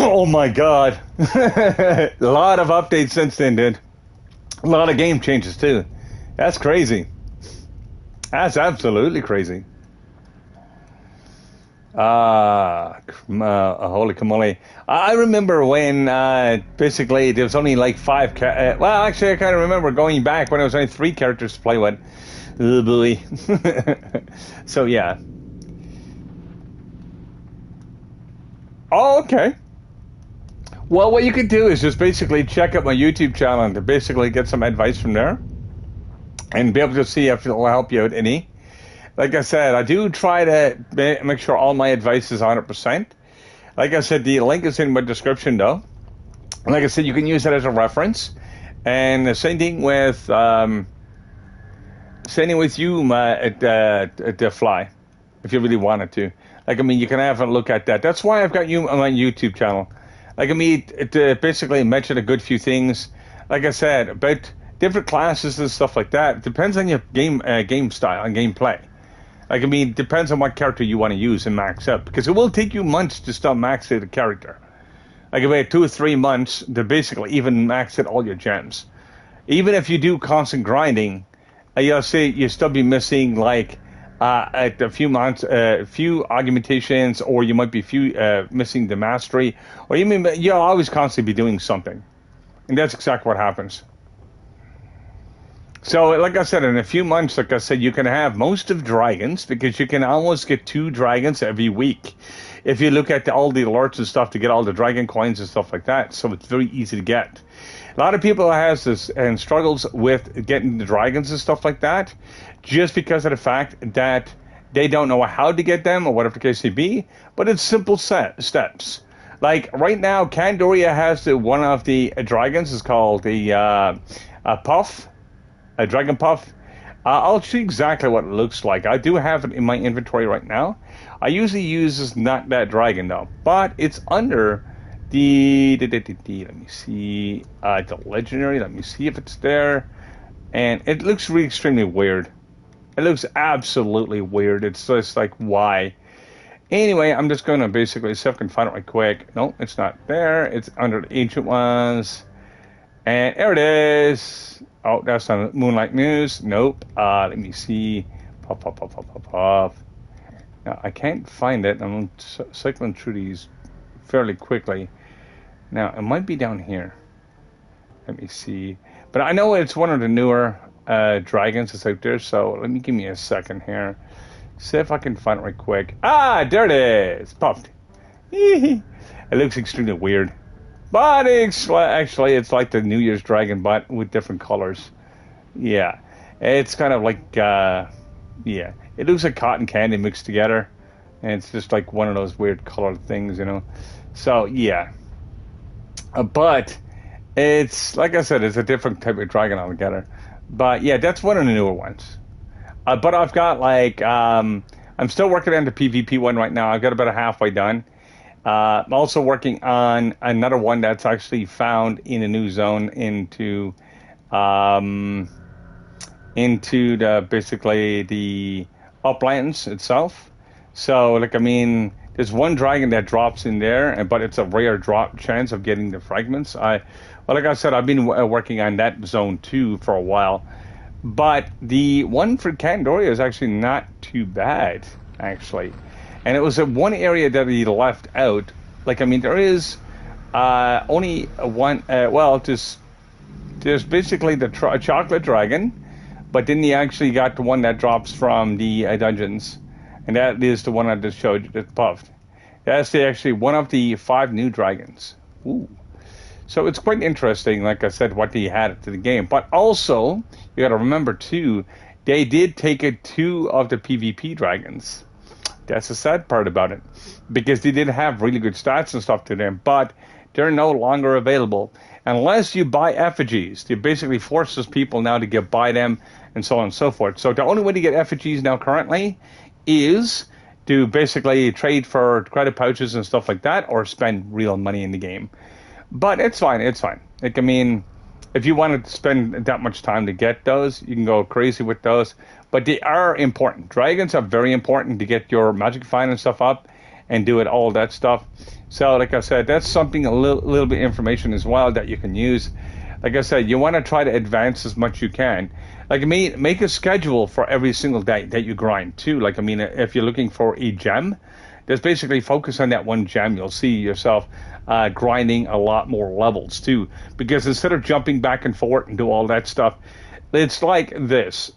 Oh my God, a lot of updates since then, dude. A lot of game changes too. That's crazy. That's absolutely crazy. Holy camole. I remember when basically there was only like 5 well, actually I kind of remember going back when there was only 3 characters to play with. Oh boy. So yeah. Oh, okay. Well, what you could do is just basically check out my YouTube channel and to basically get some advice from there and be able to see if it'll help you out any. Like I said, I do try to make sure all my advice is 100%. Like I said, the link is in my description, though. And like I said, you can use that as a reference. And the same thing with you at the Fly, if you really wanted to. Like, I mean, you can have a look at that. That's why I've got you on my YouTube channel. Like, I mean, basically mention a good few things. Like I said, about different classes and stuff like that. It depends on your game style and gameplay. Like, I mean, it depends on what character you want to use and max up. Because it will take you months to still max out a character. Like, about 2 or 3 months to basically even max out all your gems. Even if you do constant grinding, you'll see you still be missing, like, at a few months, a few augmentations, or you might be missing the mastery. Or you'll always constantly be doing something. And that's exactly what happens. So, like I said, in a few months, like I said, you can have most of dragons because you can almost get 2 dragons every week. If you look at all the alerts and stuff to get all the dragon coins and stuff like that, so it's very easy to get. A lot of people has this and struggles with getting the dragons and stuff like that, just because of the fact that they don't know how to get them or whatever the case may be. But it's simple steps. Like right now, Candoria has one of the dragons. It's called the Puff. A Dragon Puff. I'll show you exactly what it looks like. I do have it in my inventory right now. I usually use not that dragon though, but it's under the let me see, the legendary. Let me see if it's there, and it looks really extremely weird. It looks absolutely weird. It's just like, why? Anyway, I'm just going to basically see if I can find it right quick. No, it's not there. It's under the ancient ones, and there it is. Oh, that's not Moonlight News. Nope. Let me see. Pop, pop, pop, pop, pop, pop. Now, I can't find it. I'm cycling through these fairly quickly. Now, it might be down here. Let me see. But I know it's one of the newer dragons that's out there, so let me give me a second here. See if I can find it right quick. Ah, there it is. Puffed. It looks extremely weird. But actually, it's like the New Year's dragon, but with different colors. Yeah. It's kind of like, yeah. It looks like cotton candy mixed together. And it's just like one of those weird colored things, you know. So, yeah. But it's, like I said, it's a different type of dragon altogether. But, yeah, that's one of the newer ones. But I've got, like, I'm still working on the PvP one right now. I've got about halfway done. I'm also working on another one that's actually found in a new zone into the basically the uplands itself. So, like, I mean, there's one dragon that drops in there, but it's a rare drop chance of getting the fragments. Well, like I said, I've been working on that zone too for a while. But the one for Candoria is actually not too bad, actually. And it was one area that he left out. Like, I mean, there is only one, there's basically the chocolate dragon, but then he actually got the one that drops from the dungeons. And that is the one I just showed you, that's puffed. That's actually one of the 5 new dragons. Ooh. So it's quite interesting, like I said, what they had to the game. But also, you got to remember, too, they did take it 2 of the PvP dragons. That's the sad part about it. Because they did have really good stats and stuff to them, but they're no longer available. Unless you buy effigies. It basically forces people now to buy them and so on and so forth. So the only way to get effigies now currently is to basically trade for credit pouches and stuff like that, or spend real money in the game. But it's fine, it's fine. Like, I mean, if you want to spend that much time to get those, you can go crazy with those. But they are important. Dragons are very important to get your magic find and stuff up and do it, all that stuff. So, like I said, that's something, a little bit of information as well that you can use. Like I said, you want to try to advance as much you can. Like, make a schedule for every single day that you grind, too. Like, I mean, if you're looking for a gem, just basically focus on that one gem. You'll see yourself grinding a lot more levels, too. Because instead of jumping back and forth and do all that stuff, it's like this.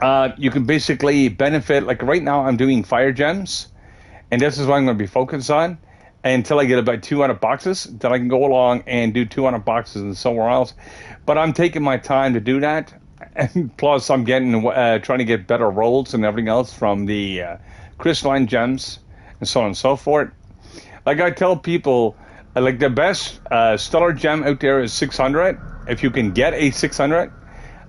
You can basically benefit, like right now I'm doing fire gems, and this is what I'm going to be focused on until I get about 200 boxes. Then I can go along and do 200 boxes and somewhere else. But I'm taking my time to do that. And plus, I'm getting trying to get better rolls and everything else from the crystalline gems and so on and so forth. Like I tell people, like the best stellar gem out there is 600. If you can get a 600,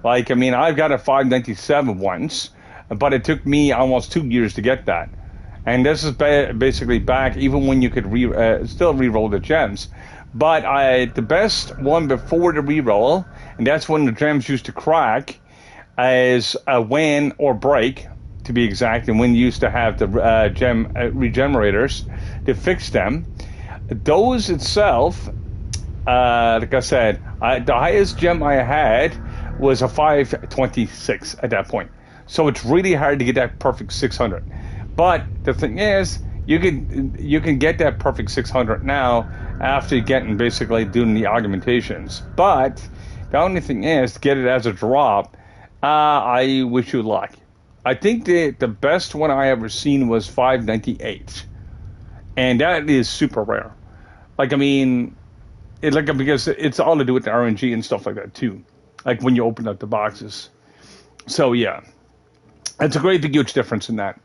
like, I mean, I've got a 597 once, but it took me almost 2 years to get that. And this is basically back even when you could still re-roll the gems. But the best one before the re-roll, and that's when the gems used to crack, is a win or break, to be exact, and when you used to have the gem regenerators to fix them. Those itself, like I said, the highest gem I had was a 526 at that point. So it's really hard to get that perfect 600. But the thing is, you can get that perfect 600 now after getting basically doing the augmentations. But the only thing is, to get it as a drop, I wish you luck. I think the best one I ever seen was 598, and that is super rare. Like, I mean, because it's all to do with the RNG and stuff like that too. Like when you open up the boxes. So yeah, it's a great big huge difference in that.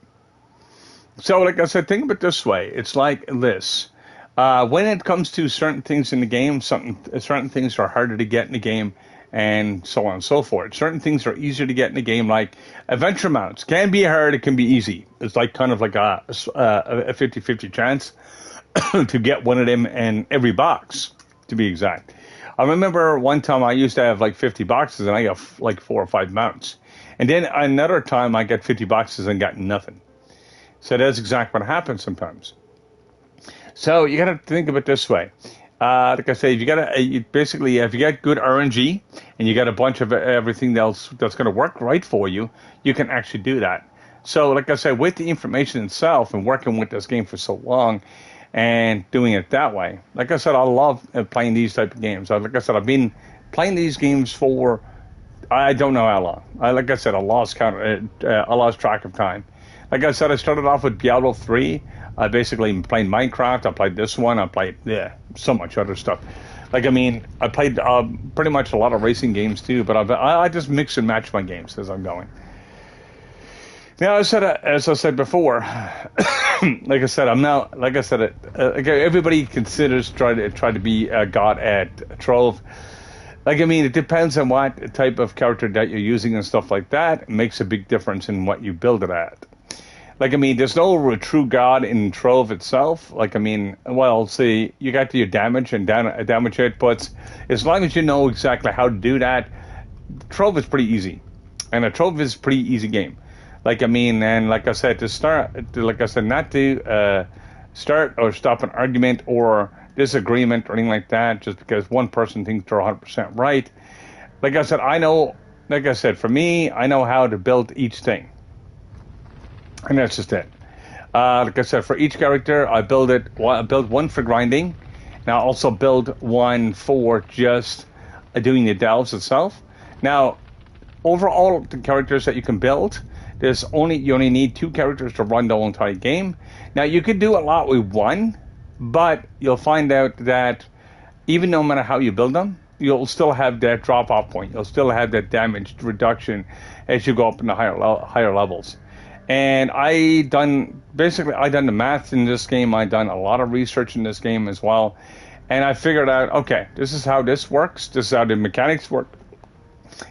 So like I said, think of it this way. It's like this. When it comes to certain things in the game, certain things are harder to get in the game, and so on and so forth. Certain things are easier to get in the game, like adventure mounts. Can be hard, it can be easy. It's like kind of like a 50-50 chance to get one of them in every box, to be exact. I remember one time I used to have like 50 boxes and I got like 4 or 5 mounts. And then another time I got 50 boxes and got nothing. So that's exactly what happens sometimes. So you got to think of it this way. Like I say, if you got basically if you got good RNG and you got a bunch of everything else that's going to work right for you, you can actually do that. So, like I said, with the information itself and working with this game for so long and doing it that way, like I said, I love playing these type of games. Like I said, I've been playing these games for I don't know how long. Like I said, I lost count. I lost track of time. Like I said, I started off with Diablo 3. I basically played Minecraft. I played this one. I played so much other stuff. Like, I mean, I played pretty much a lot of racing games too, but I just mix and match my games as I'm going. Now, as I said before, like I said, I'm now, like I said, everybody considers try to be a god at Trove. Like, I mean, it depends on what type of character that you're using and stuff like that. It makes a big difference in what you build it at. Like, I mean, there's no true god in Trove itself. Like, I mean, well, see, you got your damage and damage outputs. As long as you know exactly how to do that, Trove is pretty easy. And a Trove is a pretty easy game. Like, I mean, and like I said, not to start or stop an argument or disagreement or anything like that just because one person thinks they're 100% right. Like I said, for me, I know how to build each thing. And that's just it. Like I said, for each character, I build one for grinding. Now, I also build one for just doing the delves itself. Now, overall, the characters that you can build, you only need 2 characters to run the whole entire game. Now, you could do a lot with one, but you'll find out that even no matter how you build them, you'll still have that drop-off point. You'll still have that damage reduction as you go up in the higher levels. And I done the math in this game. I done a lot of research in this game as well. And I figured out, okay, this is how this works. This is how the mechanics work.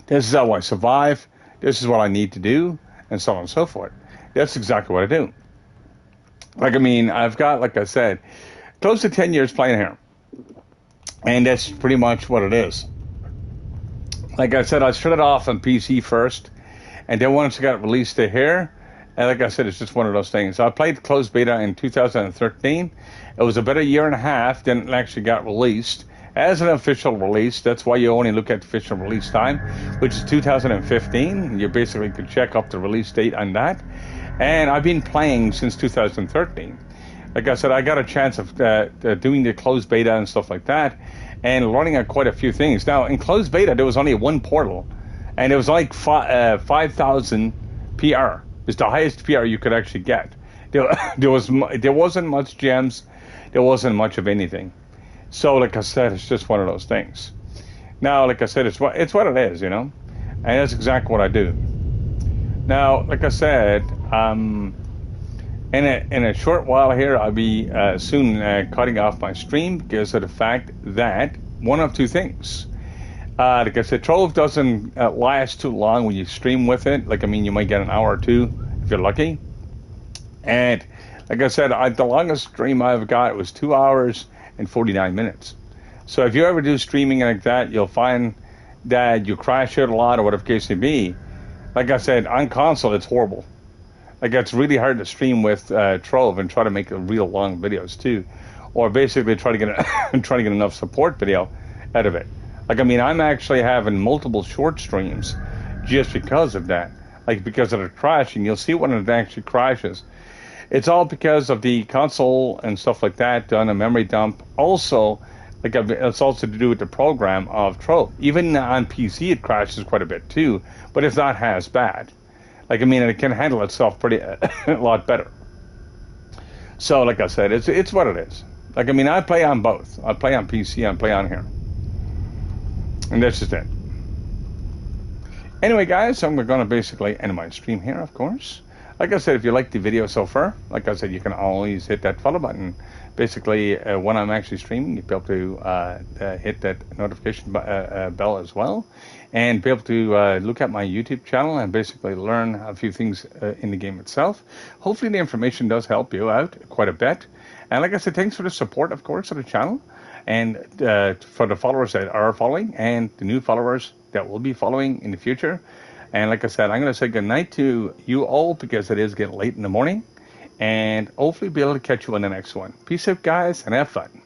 This is how I survive. This is what I need to do, and so on and so forth. That's exactly what I do. Like, I mean, I've got, like I said, close to 10 years playing here. And that's pretty much what it is. Like I said, I started off on PC first. And then once it got released to here, and like I said, it's just one of those things. I played closed beta in 2013. It was about a year and a half, then it actually got released as an official release. That's why you only look at the official release time, which is 2015. You basically could check up the release date on that. And I've been playing since 2013. Like I said, I got a chance of doing the closed beta and stuff like that, and learning quite a few things. Now, in closed beta, there was only one portal, and it was like 5,000 PR. It's the highest PR you could actually get. There wasn't much gems. There wasn't much of anything. So, like I said, it's just one of those things. Now, like I said, it's what it is, you know, and that's exactly what I do. Now, like I said, in a short while here, I'll be soon cutting off my stream because of the fact that one of two things. Like I said, Trove doesn't last too long when you stream with it. Like, I mean, you might get an hour or two if you're lucky. And like I said, the longest stream I've got was 2 hours and 49 minutes. So if you ever do streaming like that, you'll find that you crash out a lot or whatever case may be. Like I said, on console, it's horrible. Like, it's really hard to stream with Trove and try to make real long videos too, or basically try to get enough support video out of it. Like, I mean, I'm actually having multiple short streams just because of that. Like, because of the crashing, you'll see when it actually crashes. It's all because of the console and stuff like that done a memory dump. Also, like, it's also to do with the program of Trove. Even on PC, it crashes quite a bit too, but it's not as bad. Like, I mean, it can handle itself a lot better. So, like I said, it's what it is. Like, I mean, I play on both. I play on PC, I play on here. And that's just it. Anyway, guys, I'm going to basically end my stream here, of course. Like I said, if you liked the video so far, like I said, you can always hit that follow button. Basically, when I'm actually streaming, you'll be able to hit that notification bell as well. And be able to look at my YouTube channel and basically learn a few things in the game itself. Hopefully the information does help you out quite a bit. And like I said, thanks for the support, of course, of the channel. And for the followers that are following and the new followers that will be following in the future. And like I said, I'm going to say goodnight to you all because it is getting late in the morning. And hopefully be able to catch you on the next one. Peace out, guys, and have fun.